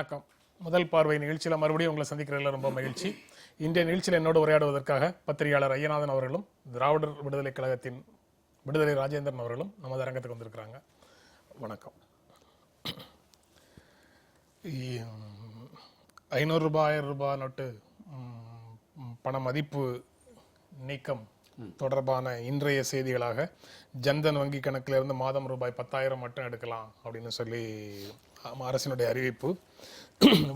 வணக்கம். முதல் பார்வை நிகழ்ச்சியில் மறுபடியும் உங்களை சந்திக்கிறதுல ரொம்ப மகிழ்ச்சி. இன்றைய நிகழ்ச்சியில் என்னோடு உரையாடுவதற்காக பத்திரிகையாளர் ஐயநாதன் அவர்களும் திராவிடர் விடுதலை கழகத்தின் விடுதலை ராஜேந்திரன் அவர்களும் நமது அரங்கத்துக்கு வந்திருக்கிறாங்க. வணக்கம். 500 ரூபாய் 1000 ரூபாய் நோட்டு பண மதிப்பு நீக்கம் தொடர்பான இன்றைய செய்திகளாக ஜன்தன் வங்கி கணக்கிலிருந்து மாதம் ரூபாய் 10,000 மட்டும் எடுக்கலாம் அப்படின்னு சொல்லி அரசினுடைய அறிவிப்பு.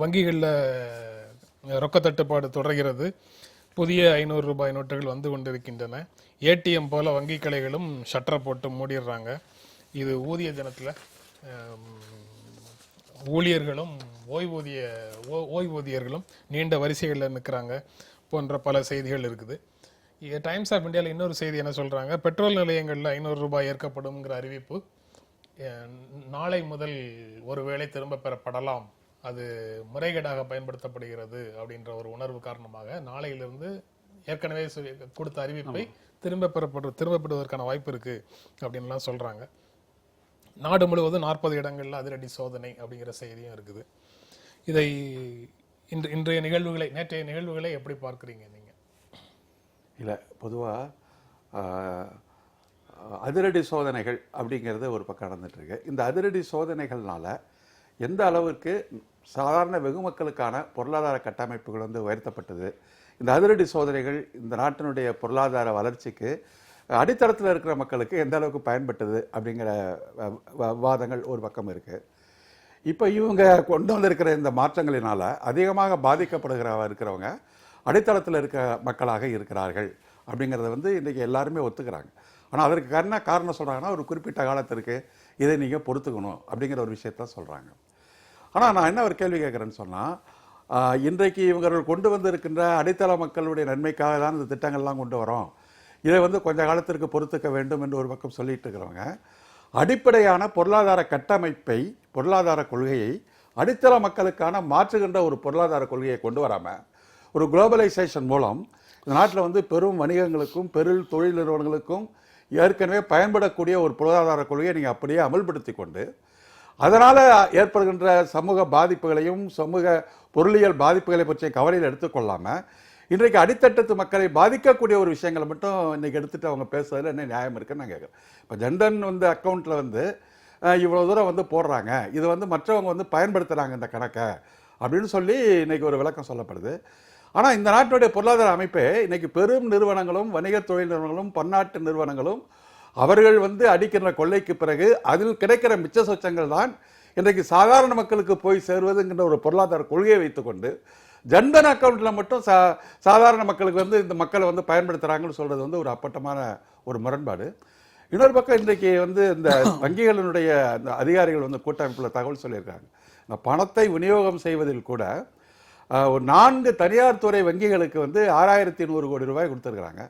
வங்கிகளில் ரொக்க தட்டுப்பாடு தொடர்கிறது. புதிய 500 ரூபாய் நோட்டுகள் வந்து கொண்டிருக்கின்றன. ஏடிஎம் போல வங்கி கடைகளும் ஷட்டரை போட்டு மூடிடுறாங்க. இது ஊதிய தினத்தில் ஊழியர்களும் ஓய்வூதியர்களும் நீண்ட வரிசைகளில் நிற்கிறாங்க போன்ற பல செய்திகள் இருக்குது. டைம்ஸ் ஆஃப் இந்தியாவில் இன்னொரு செய்தி என்ன சொல்கிறாங்க, பெட்ரோல் நிலையங்களில் 500 ரூபாய் ஏற்கப்படும்ங்கிற அறிவிப்பு நாளை முதல் ஒருவேளை திரும்ப பெறப்படலாம், அது முறைகேடாக பயன்படுத்தப்படுகிறது அப்படின்ற ஒரு உணர்வு காரணமாக நாளையிலிருந்து ஏற்கனவே கொடுத்த அறிவிப்பை திரும்பப்படுவதற்கான வாய்ப்பு இருக்குது அப்படின்லாம் சொல்கிறாங்க. நாடு முழுவதும் 40 இடங்களில் அதிரடி சோதனை அப்படிங்கிற செய்தியும் இருக்குது. இதை இன்றைய நிகழ்வுகளை நேற்றைய நிகழ்வுகளை எப்படி பார்க்குறீங்க நீங்கள்? இல்லை, பொதுவாக அதிரடி சோதனைகள் அப்படிங்கிறது ஒரு பக்கம் நடந்துட்டுருக்கு. இந்த அதிரடி சோதனைகள்னால எந்த அளவுக்கு சாதாரண வெகுமக்களுக்கான பொருளாதார கட்டமைப்புகள் வந்து உயர்த்தப்பட்டது, இந்த அதிரடி சோதனைகள் இந்த நாட்டினுடைய பொருளாதார வளர்ச்சிக்கு அடித்தளத்தில் இருக்கிற மக்களுக்கு எந்த அளவுக்கு பயன்பட்டது அப்படிங்கிற விவாதங்கள் ஒரு பக்கம் இருக்குது. இப்போ இவங்க கொண்டு வந்திருக்கிற இந்த மாற்றங்களினால அதிகமாக இருக்கிறவங்க அடித்தளத்தில் இருக்க மக்களாக இருக்கிறார்கள் அப்படிங்கிறத வந்து இன்றைக்கி எல்லாருமே ஒத்துக்கிறாங்க. ஆனால் அதற்கு காரணம் சொல்கிறாங்கன்னா ஒரு குறிப்பிட்ட காலத்திற்கு இதை நீங்கள் பொறுத்துக்கணும் அப்படிங்கிற ஒரு விஷயத்த சொல்கிறாங்க. ஆனால் நான் என்ன ஒரு கேள்வி கேட்குறேன்னு சொன்னால், இன்றைக்கு இவர்கள் கொண்டு வந்திருக்கின்ற அடித்தள மக்களுடைய நன்மைக்காக தான் இந்த திட்டங்கள்லாம் கொண்டு வரோம், இதை வந்து கொஞ்ச காலத்திற்கு பொறுத்துக்க வேண்டும் என்று ஒரு பக்கம் சொல்லிட்டு இருக்கிறவங்க அடிப்படையான பொருளாதார கட்டமைப்பை, பொருளாதார கொள்கையை அடித்தள மக்களுக்கான மாற்றுகின்ற ஒரு பொருளாதார கொள்கையை கொண்டு வராமல் ஒரு குளோபலைசேஷன் மூலம் இந்த நாட்டில் வந்து பெரும் வணிகங்களுக்கும் தொழில் நிறுவனங்களுக்கும் ஏற்கனவே பயன்படக்கூடிய ஒரு பொருளாதார கொள்கையை நீங்கள் அப்படியே அமல்படுத்தி கொண்டு அதனால் ஏற்படுகின்ற சமூக பாதிப்புகளையும் சமூக பொருளியல் பாதிப்புகளை பற்றிய கவலையில் எடுத்துக்கொள்ளாமல் இன்றைக்கு அடித்தட்டு மக்களை பாதிக்கக்கூடிய ஒரு விஷயங்களை மட்டும் இன்றைக்கி எடுத்துகிட்டு அவங்க பேசுறதுல என்ன நியாயம் இருக்குன்னு நான் கேட்குறேன். இப்போ ஜன்தன் வந்து அக்கௌண்ட்டில் வந்து இவ்வளோ தூரம் வந்து போடுறாங்க, இது வந்து மற்றவங்க வந்து பயன்படுத்துகிறாங்க இந்த கணக்கை அப்படின்னு சொல்லி இன்றைக்கி ஒரு விளக்கம் சொல்லப்படுது. ஆனால் இந்த நாட்டினுடைய பொருளாதார அமைப்பை இன்றைக்கி பெரும் நிறுவனங்களும் வணிக தொழில் நிறுவனங்களும் பன்னாட்டு நிறுவனங்களும் அவர்கள் வந்து அடிக்கின்ற கொள்ளைக்கு பிறகு அதில் கிடைக்கிற மிச்ச சொச்சங்கள் தான் இன்றைக்கு சாதாரண மக்களுக்கு போய் சேருவதுங்கிற ஒரு பொருளாதார கொள்கையை வைத்துக்கொண்டு ஜன்தன் அக்கௌண்ட்டில் மட்டும் சாதாரண மக்களுக்கு வந்து இந்த மக்களை வந்து பயன்படுத்துகிறாங்கன்னு சொல்கிறது வந்து ஒரு அப்பட்டமான ஒரு முரண்பாடு. இன்னொரு பக்கம் இன்றைக்கு வந்து இந்த வங்கிகளினுடைய அந்த அதிகாரிகள் வந்து கூட்டமைப்பில் தகவல் சொல்லியிருக்காங்க, இந்த பணத்தை விநியோகம் செய்வதில் கூட ஒரு 4 தனியார் துறை வங்கிகளுக்கு வந்து 6100 கோடி ரூபாய் கொடுத்துருக்குறாங்க.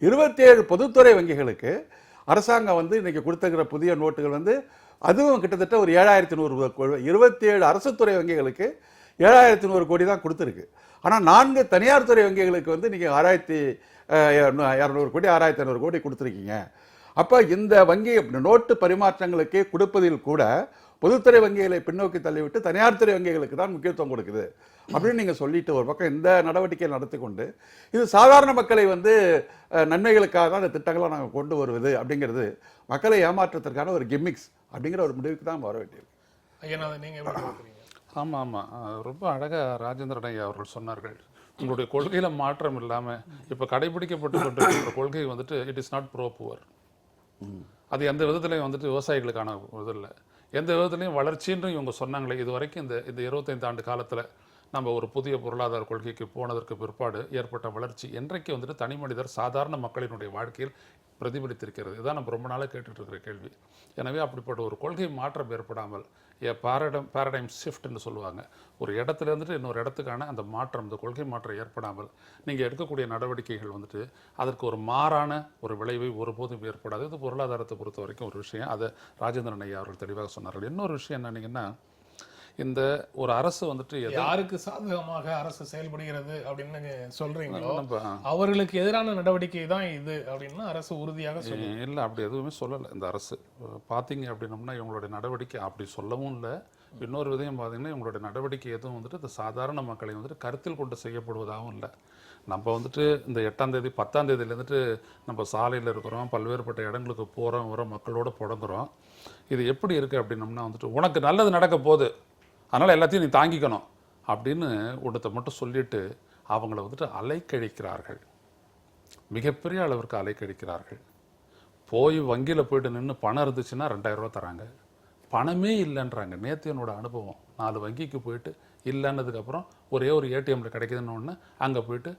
27 பொதுத்துறை வங்கிகளுக்கு அரசாங்கம் வந்து இன்றைக்கி கொடுத்துருக்கிற புதிய நோட்டுகள் வந்து அதுவும் கிட்டத்தட்ட ஒரு 7100 கோடி. 27 அரசு துறை வங்கிகளுக்கு 7100 கோடி தான் கொடுத்துருக்கு. ஆனால் 4 தனியார் துறை வங்கிகளுக்கு வந்து நீங்கள் 6200 கோடி 6500 கோடி கொடுத்துருக்கீங்க. அப்போ இந்த வங்கி நோட்டு பரிமாற்றங்களுக்கு கொடுப்பதில் கூட பொதுத்துறை வங்கிகளை பின்னோக்கி தள்ளிவிட்டு தனியார் துறை வங்கிகளுக்கு தான் முக்கியத்துவம் கொடுக்குது அப்படின்னு நீங்கள் சொல்லிட்டு ஒரு பக்கம் இந்த நடவடிக்கையை நடத்தி கொண்டு இது சாதாரண மக்களை வந்து நன்மைகளுக்காக தான் இந்த திட்டங்களை நாங்கள் கொண்டு வருவது அப்படிங்கிறது மக்களை ஏமாற்றத்திற்கான ஒரு கிம்மிக்ஸ் அப்படிங்கிற ஒரு முடிவுக்கு தான் வர வேண்டியிருக்கு. ஐயா, நீங்கள் ஆமாம், ரொம்ப அழகாக ராஜேந்திரன் ஐயா அவர்கள் சொன்னார்கள். உங்களுடைய கொள்கையில் மாற்றம் இல்லாமல் இப்போ கடைபிடிக்கப்பட்டு கொண்டிருக்கிற கொள்கை வந்துட்டு it is not bro poor. அது எந்த விதத்துலையும் வந்துட்டு விவசாயிகளுக்கான இது இல்லை, எந்த விதத்துலையும் வளர்ச்சின்னு இவங்க சொன்னாங்களே. இது வரைக்கும் இந்த 25 ஆண்டு காலத்தில் நம்ம ஒரு புதிய பொருளாதார கொள்கைக்கு போனதற்கு பிற்பாடு ஏற்பட்ட வளர்ச்சி என்றைக்கு வந்துட்டு தனி மனிதர் சாதாரண மக்களினுடைய வாழ்க்கையில் பிரதிபலித்திருக்கிறது. இதுதான் நம்ம ரொம்ப நாளாக கேட்டுட்டு இருக்கிற கேள்வி. எனவே அப்படிப்பட்ட ஒரு கொள்கை மாற்றம் ஏற்படாமல் பேரடைம் ஷிஃப்ட்னு சொல்லுவாங்க, ஒரு இடத்துல இருந்துட்டு இன்னொரு இடத்துக்கான அந்த மாற்றம், அந்த கொள்கை மாற்றம் ஏற்படாமல் நீங்கள் எடுக்கக்கூடிய நடவடிக்கைகள் வந்துட்டு அதற்கு ஒரு மாறான ஒரு விளைவை ஒருபோதும் ஏற்படாது. இது பொருளாதாரத்தை பொறுத்த வரைக்கும் ஒரு விஷயம். அதை ராஜேந்திரன் ஐயா அவர்கள் தெளிவாக சொன்னார்கள். இன்னொரு விஷயம் என்னன்னீங்கன்னா, இந்த ஒரு அரசு வந்துட்டு யாருக்கு சாதகமாக அரசு செயல்படுகிறது அப்படின்னு நீங்க சொல்றீங்களோ நம்ம அவர்களுக்கு எதிரான நடவடிக்கை தான் இது அப்படின்னு அரசு உறுதியாக சொல்லுது. இல்லை அப்படி எதுவுமே சொல்லலை இந்த அரசு. பார்த்தீங்க அப்படின்னம்னா இவங்களுடைய நடவடிக்கை அப்படி சொல்லவும் இல்லை. இன்னொரு விதம் பார்த்தீங்கன்னா இவங்களுடைய நடவடிக்கை எதுவும் வந்துட்டு இந்த சாதாரண மக்களை வந்துட்டு கருத்தில் கொண்டு செய்யப்படுவதாகவும் இல்லை. நம்ம வந்துட்டு இந்த 8ஆம் தேதி 10ஆம் தேதியிலேருந்துட்டு நம்ம சாலையில் இருக்கிறோம், பல்வேறுபட்ட இடங்களுக்கு போகிறோம் வரோம், மக்களோட புடங்குறோம். இது எப்படி இருக்குது அப்படின்னம்னா வந்துட்டு உனக்கு நல்லது நடக்க போகுது, அதனால் எல்லாத்தையும் நீ தாங்கிக்கணும் அப்படின்னு ஒன்றத்தை மட்டும் சொல்லிட்டு அவங்கள வந்துட்டு அலைக்கழிக்கிறார்கள். மிகப்பெரிய அளவிற்கு அலைக்கழிக்கிறார்கள். போய் வங்கியில் போயிட்டு நின்று பணம் இருந்துச்சுன்னா 2000 ரூபா தராங்க, பணமே இல்லைன்றாங்க. நேற்று என்னோட அனுபவம், 4 வங்கிக்கு போயிட்டு இல்லைன்னதுக்கப்புறம் ஒரே ஒரு ஏடிஎம்மில் கிடைக்குதுன்னு ஒன்று அங்கே போயிட்டு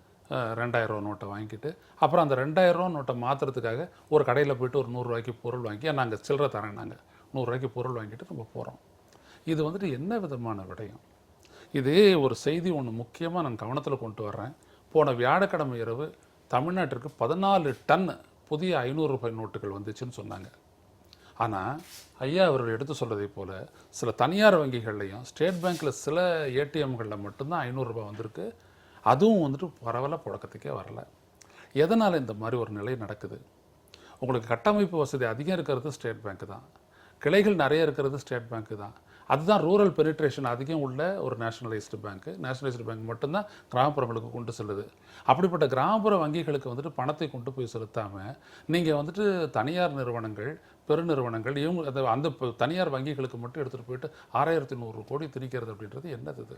2000 ரூபா நோட்டை வாங்கிட்டு அப்புறம் அந்த 2000 ரூபா நோட்டை மாற்றுறதுக்காக ஒரு கடையில் போயிட்டு ஒரு 100 ரூபாய்க்கு பொருள் வாங்கி நாங்கள் சில்லறை தரேன், நாங்கள் 100 ரூபாய்க்கு பொருள் வாங்கிட்டு நம்ம போகிறோம். இது வந்துட்டு என்ன விதமான விடயம்? இதே ஒரு செய்தி ஒன்று முக்கியமாக நான் கவனத்தில் கொண்டு வர்றேன். போன வியாழக்கிழமை இரவு தமிழ்நாட்டிற்கு 14 டன் புதிய 500 ரூபாய் நோட்டுகள் வந்துச்சுன்னு சொன்னாங்க. ஆனால் ஐயா அவர்கள் எடுத்து சொல்றதை போல சில தனியார் வங்கிகள்லையும் ஸ்டேட் பேங்க்கில் சில ஏடிஎம்களில் மட்டும்தான் 500 ரூபாய் வந்திருக்கு. அதுவும் வந்துட்டு பரவலாக புழக்கத்துக்கே வரல. எதனால் இந்த மாதிரி ஒரு நிலை நடக்குது? உங்களுக்கு கட்டமைப்பு வசதி அதிகம் இருக்கிறது ஸ்டேட் பேங்க் தான், கிளைகள் நிறைய இருக்கிறது ஸ்டேட் பேங்க்கு தான். அதுதான் ரூரல் பெனிட்ரேஷன் அதிகம் உள்ள ஒரு நேஷனலைஸ்டு பேங்க். நேஷனலைஸ்டு பேங்க் மட்டும்தான் கிராமப்புறங்களுக்கு கொண்டு செல்லுது. அப்படிப்பட்ட கிராமப்புற வங்கிகளுக்கு வந்துட்டு பணத்தை கொண்டு போய் செலுத்தாமல் நீங்கள் வந்துட்டு தனியார் நிறுவனங்கள், பெருநிறுவனங்கள் இவங்க அந்த தனியார் வங்கிகளுக்கு மட்டும் எடுத்துகிட்டு போயிட்டு 6100 கோடி திணிக்கிறது அப்படின்றது என்னது? இது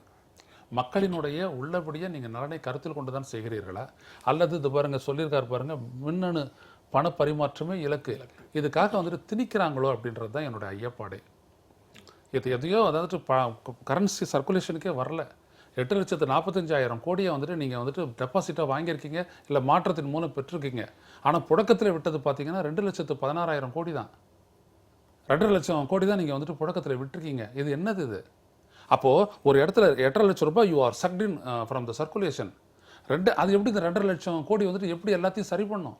மக்களினுடைய உள்ளபடியே நீங்கள் நலனை கருத்தில் கொண்டு தான் செய்கிறீர்களா? அல்லது இது பாருங்கள் சொல்லியிருக்காரு பாருங்கள், மின்னணு பண பரிமாற்றமே இலக்கு, இதுக்காக வந்துட்டு திணிக்கிறாங்களோ அப்படின்றது தான் என்னுடைய ஐயப்பாடே. இது எதையோ அதாவது கரன்சி சர்க்குலேஷனுக்கே வரல. 8,45,000 கோடியை வந்துட்டு நீங்கள் வந்துட்டு டெபாசிட்டாக வாங்கியிருக்கீங்க, இல்லை மாற்றத்தின் மூலம் பெற்றிருக்கீங்க. ஆனால் புழக்கத்தில் விட்டது பார்த்தீங்கன்னா 2,16,000 கோடி தான். 2.5 லட்சம் கோடி தான் நீங்கள் வந்துட்டு புழக்கத்தில் விட்டுருக்கீங்க. இது என்னது இது? அப்போது ஒரு இடத்துல 8.5 லட்சம் ரூபாய் you are sucked in from the circulation. அது எப்படி இந்த 2.5 லட்சம் கோடி வந்துட்டு எப்படி எல்லாத்தையும் சரி பண்ணும்?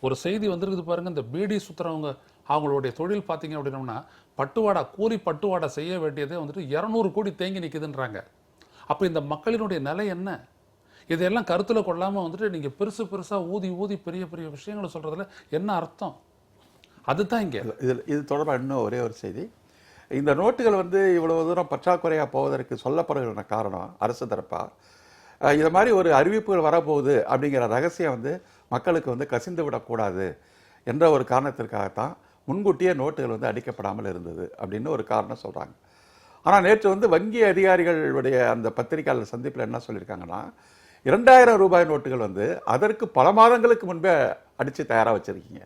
ஒரு செய்தி வந்துருக்குது பாருங்கள், இந்த பீடி சுற்றுறவங்க அவங்களுடைய தொழில் பார்த்தீங்க அப்படின்னோம்னா பட்டுவாடா, கூலி பட்டுவாடா செய்ய வேண்டியதே வந்துட்டு 200 கோடி தேங்கி நிற்குதுன்றாங்க. அப்போ இந்த மக்களினுடைய நிலை என்ன? இதெல்லாம் கருத்தில் கொள்ளாமல் வந்துட்டு நீங்கள் பெருசாக ஊதி பெரிய பெரிய விஷயங்களை சொல்கிறதுல என்ன அர்த்தம்? அதுதான் இங்கே இது தொடர்பாக இன்னும் ஒரே ஒரு செய்தி. இந்த நோட்டுகள் வந்து இவ்வளவு தூரம் பற்றாக்குறையாக போவதற்கு சொல்லப்படுகிற காரணம் அரசு தரப்பாக இது மாதிரி ஒரு அறிவிப்புகள் வரப்போகுது அப்படிங்கிற ரகசியம் வந்து மக்களுக்கு வந்து கசிந்து விடக்கூடாது என்ற ஒரு காரணத்திற்காகத்தான் முன்கூட்டியே நோட்டுகள் வந்து அடிக்கப்படாமல் இருந்தது அப்படின்னு ஒரு காரணம் சொல்கிறாங்க. ஆனால் நேற்று வந்து வங்கி அதிகாரிகளுடைய அந்த பத்திரிகையாளர் சந்திப்பில் என்ன சொல்லியிருக்காங்கன்னா, 2000 ரூபாய் நோட்டுகள் வந்து அதற்கு பல மாதங்களுக்கு முன்பே அடித்து தயாராக வச்சுருக்கீங்க.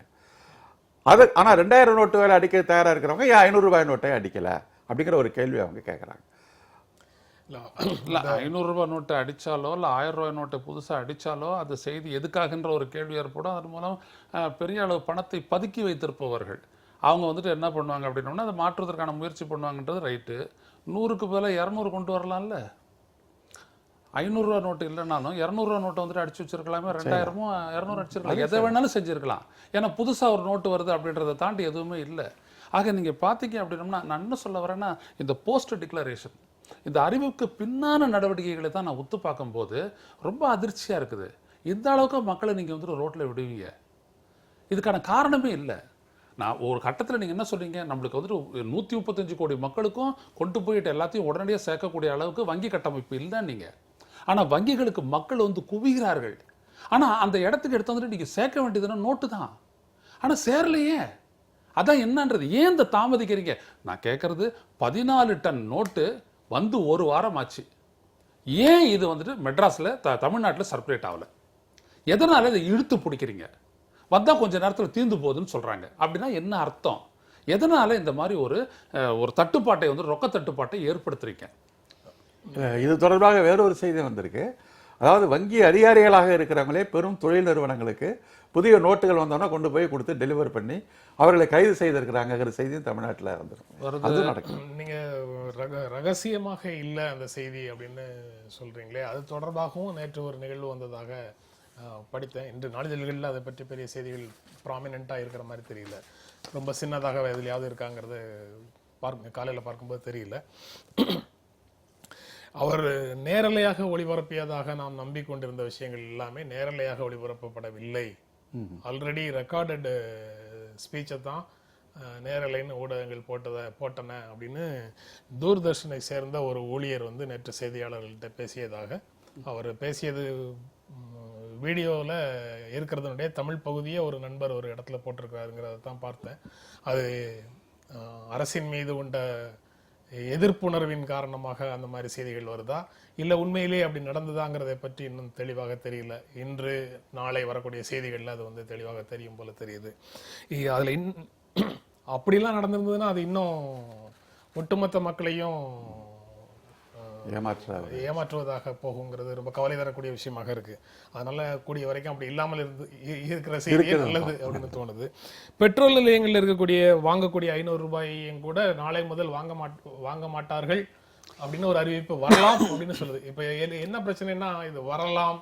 ஆனால் 2000 நோட்டுகளை அடிக்க தயாராக இருக்கிறவங்க ஏன் 500 ரூபாய் நோட்டை அடிக்கலை அப்படிங்கிற ஒரு கேள்வி அவங்க கேட்குறாங்க. இல்லை 500 ரூபாய் நோட்டை அடித்தாலோ இல்லை 1000 ரூபாய் நோட்டை புதுசாக அடித்தாலோ அது செய்தி எதுக்காகன்ற ஒரு கேள்வி ஏற்படும். அதன் மூலம் பெரிய அளவு பணத்தை பதுக்கி வைத்திருப்பவர்கள் அவங்க வந்துட்டு என்ன பண்ணுவாங்க அப்படின்னோம்னா அதை மாற்றுவதற்கான முயற்சி பண்ணுவாங்கன்றது ரைட்டு. 100க்கு பதிலாக 200 கொண்டு வரலாம்ல. 500 ரூபா நோட்டு இல்லைனாலும் 200 ரூபா நோட்டை வந்துட்டு அடிச்சு வச்சிருக்கலாமே, 2000 200 அடிச்சிருக்கலாம், எதை வேணாலும் செஞ்சுருக்கலாம். ஏன்னா புதுசாக ஒரு நோட்டு வருது அப்படின்றத தாண்டி எதுவுமே இல்லை. ஆக நீங்கள் பார்த்தீங்க அப்படின்னோம்னா நான் என்ன சொல்ல வரேன்னா, இந்த போஸ்ட் டிக்ளரேஷன், இந்த அறிவுக்கு பின்னான நடவடிக்கைகளை தான் நான் ஒத்து பார்க்கும்போது ரொம்ப அதிர்ச்சியாக இருக்குது. இந்த அளவுக்கு மக்களை நீங்கள் வந்துட்டு ரோட்டில் விடுவீங்க, இதுக்கான காரணமே இல்லை. நான் ஒரு கட்டத்தில் நீங்கள் என்ன சொல்கிறீங்க, நம்மளுக்கு வந்துட்டு 135 கோடி மக்களுக்கும் கொண்டு போயிட்டு எல்லாத்தையும் உடனடியாக சேர்க்கக்கூடிய அளவுக்கு வங்கி கட்டமைப்பு இல்லை நீங்கள். ஆனால் வங்கிகளுக்கு மக்கள் வந்து குவிகிறார்கள். ஆனால் அந்த இடத்துக்கு எடுத்து வந்துட்டு நீங்கள் சேர்க்க வேண்டியதுன்னா நோட்டு தான். ஆனால் சேரலையே, அதான் என்னன்றது. ஏன் இந்த தாமதிக்கிறீங்க? நான் கேட்குறது 14 டன் நோட்டு வந்து 1 வாரம் ஆச்சு. ஏன் இது வந்துட்டு மெட்ராஸில் தமிழ்நாட்டில் சர்க்குலேட் ஆகலை? எதனால் இதை இழுத்து பிடிக்கிறீங்க? வந்தால் கொஞ்ச நேரத்தில் தீர்ந்து போகுதுன்னு சொல்கிறாங்க. அப்படின்னா என்ன அர்த்தம்? எதனால் இந்த மாதிரி ஒரு தட்டுப்பாட்டை வந்து ரொக்க தட்டுப்பாட்டை ஏற்படுத்துறீங்க? இது தொடர்பாக வேறொரு செய்தி வந்திருக்கு. அதாவது வங்கி அதிகாரிகளாக இருக்கிறவங்களே பெரும் தொழில் நிறுவனங்களுக்கு புதிய நோட்டுகள் வந்தோன்னா கொண்டு போய் கொடுத்து டெலிவர் பண்ணி அவர்களை கைது செய்திருக்கிறாங்கிற செய்தியும் தமிழ்நாட்டில் வந்துடும். அது நடக்கும். நீங்கள் ரகசியமாக இல்லை அந்த செய்தி அப்படின்னு சொல்கிறீங்களே, அது தொடர்பாகவும் நேற்று ஒரு நிகழ்வு வந்ததாக படித்தேன். இன்று நாளிதழ்களில் அதை பற்றி பெரிய செய்திகள் ப்ராமினெண்ட்டாக இருக்கிற மாதிரி தெரியல. ரொம்ப சின்னதாக எதுலையாவது இருக்காங்கிறது காலையில் பார்க்கும்போது தெரியல. அவர் நேரலையாக ஒளிபரப்பியதாக நாம் நம்பிக்கொண்டிருந்த விஷயங்கள் எல்லாமே நேரலையாக ஒளிபரப்பப்படவில்லை. ஆல்ரெடி ரெக்கார்டட் ஸ்பீச்சை தான் நேரலைன்னு ஊடகங்கள் போட்டன அப்படின்னு தூர்தர்ஷனை சேர்ந்த ஒரு ஊழியர் வந்து நேற்று செய்தியாளர்கள்ட்ட பேசியதாக, அவர் பேசியது வீடியோவில் இருக்கிறதுனுடைய தமிழ் பகுதியை ஒரு நண்பர் ஒரு இடத்துல போட்டிருக்காருங்கிறத தான் பார்த்தேன். அது அரசின் மீது உண்ட எதிர்ப்புணர்வின் காரணமாக அந்த மாதிரி செய்திகள் வருதா, இல்லை உண்மையிலேயே அப்படி நடந்ததாங்கிறதை பற்றி இன்னும் தெளிவாக தெரியல. இன்று நாளை வரக்கூடிய செய்திகளில் அது வந்து தெளிவாக தெரியும் போல தெரியுது. அதில் அப்படிலாம் நடந்திருந்ததுன்னா அது இன்னும் ஒட்டுமொத்த மக்களையும் ஏமாற்றுவதாக போகுங்கிறது ரொம்ப கவலை தரக்கூடிய விஷயமாக இருக்கு. அதனால கூடிய வரைக்கும் அப்படி இல்லாமல் இருக்கிற செய்தியே நல்லது அப்படின்னு தோணுது. பெட்ரோல் நிலையங்களில் இருக்கக்கூடிய வாங்கக்கூடிய 500 ரூபாயையும் கூட நாளை முதல் வாங்க மாட்டார்கள் அப்படின்னு ஒரு அறிவிப்பு வரலாம் அப்படின்னு சொல்லுது. இப்ப என்ன பிரச்சனைனா, இது வரலாம்,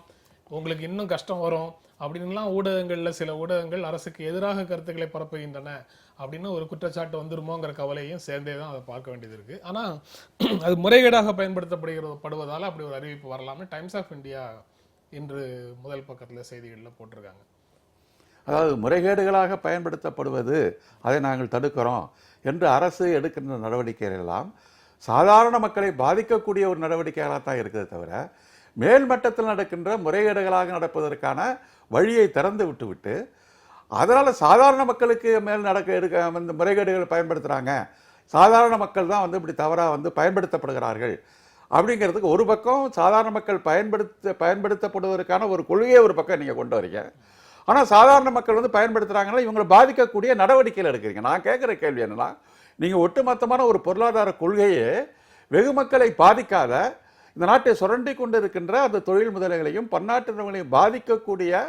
உங்களுக்கு இன்னும் கஷ்டம் வரும் அப்படின்லாம் ஊடகங்கள்ல சில ஊடகங்கள் அரசுக்கு எதிராக கருத்துக்களை பரப்புகின்றன அப்படின்னு ஒரு குற்றச்சாட்டு வந்துருமோங்கிற கவலையும் சேர்ந்தே தான் அதை பார்க்க வேண்டியது இருக்கு. ஆனா அது முறைகேடாக பயன்படுத்தப்படுவதால அப்படி ஒரு அறிவிப்பு வரலாம்னு டைம்ஸ் ஆஃப் இந்தியா இன்று முதல் பக்கத்துல செய்திகள்ல போட்டிருக்காங்க. அதாவது முறைகேடுகளாக பயன்படுத்தப்படுவது அதை நாங்கள் தடுக்கிறோம் என்று அரசு எடுக்கின்ற நடவடிக்கைகள் எல்லாம் சாதாரண மக்களை பாதிக்கக்கூடிய ஒரு நடவடிக்கைகளாக தான் இருக்குது தவிர, மேல்மட்டத்தில் நடக்கின்ற முறைகேடுகளாக நடப்பதற்கான வழியை திறந்து விட்டுவிட்டு அதனால் சாதாரண மக்களுக்கு மேல் இந்த முறைகேடுகள் பயன்படுத்துகிறாங்க, சாதாரண மக்கள் தான் வந்து இப்படி தவறாக வந்து பயன்படுத்தப்படுகிறார்கள் அப்படிங்கிறதுக்கு ஒரு பக்கம் சாதாரண மக்கள் பயன்படுத்தப்படுவதற்கான ஒரு கொள்கையை ஒரு பக்கம் நீங்கள் கொண்டு வரீங்க. ஆனால் சாதாரண மக்கள் வந்து பயன்படுத்துகிறாங்கன்னா இவங்களை பாதிக்கக்கூடிய நடவடிக்கைகள் எடுக்கிறீங்க. நான் கேட்குற கேள்வி என்னன்னா, நீங்கள் ஒட்டுமொத்தமான ஒரு பொருளாதார கொள்கையே வெகு மக்களை பாதிக்காத, இந்த நாட்டை சுரண்டி கொண்டு இருக்கின்ற அந்த தொழில் முதலைகளையும் பன்னாட்டு நிறுவனங்களையும் பாதிக்கக்கூடிய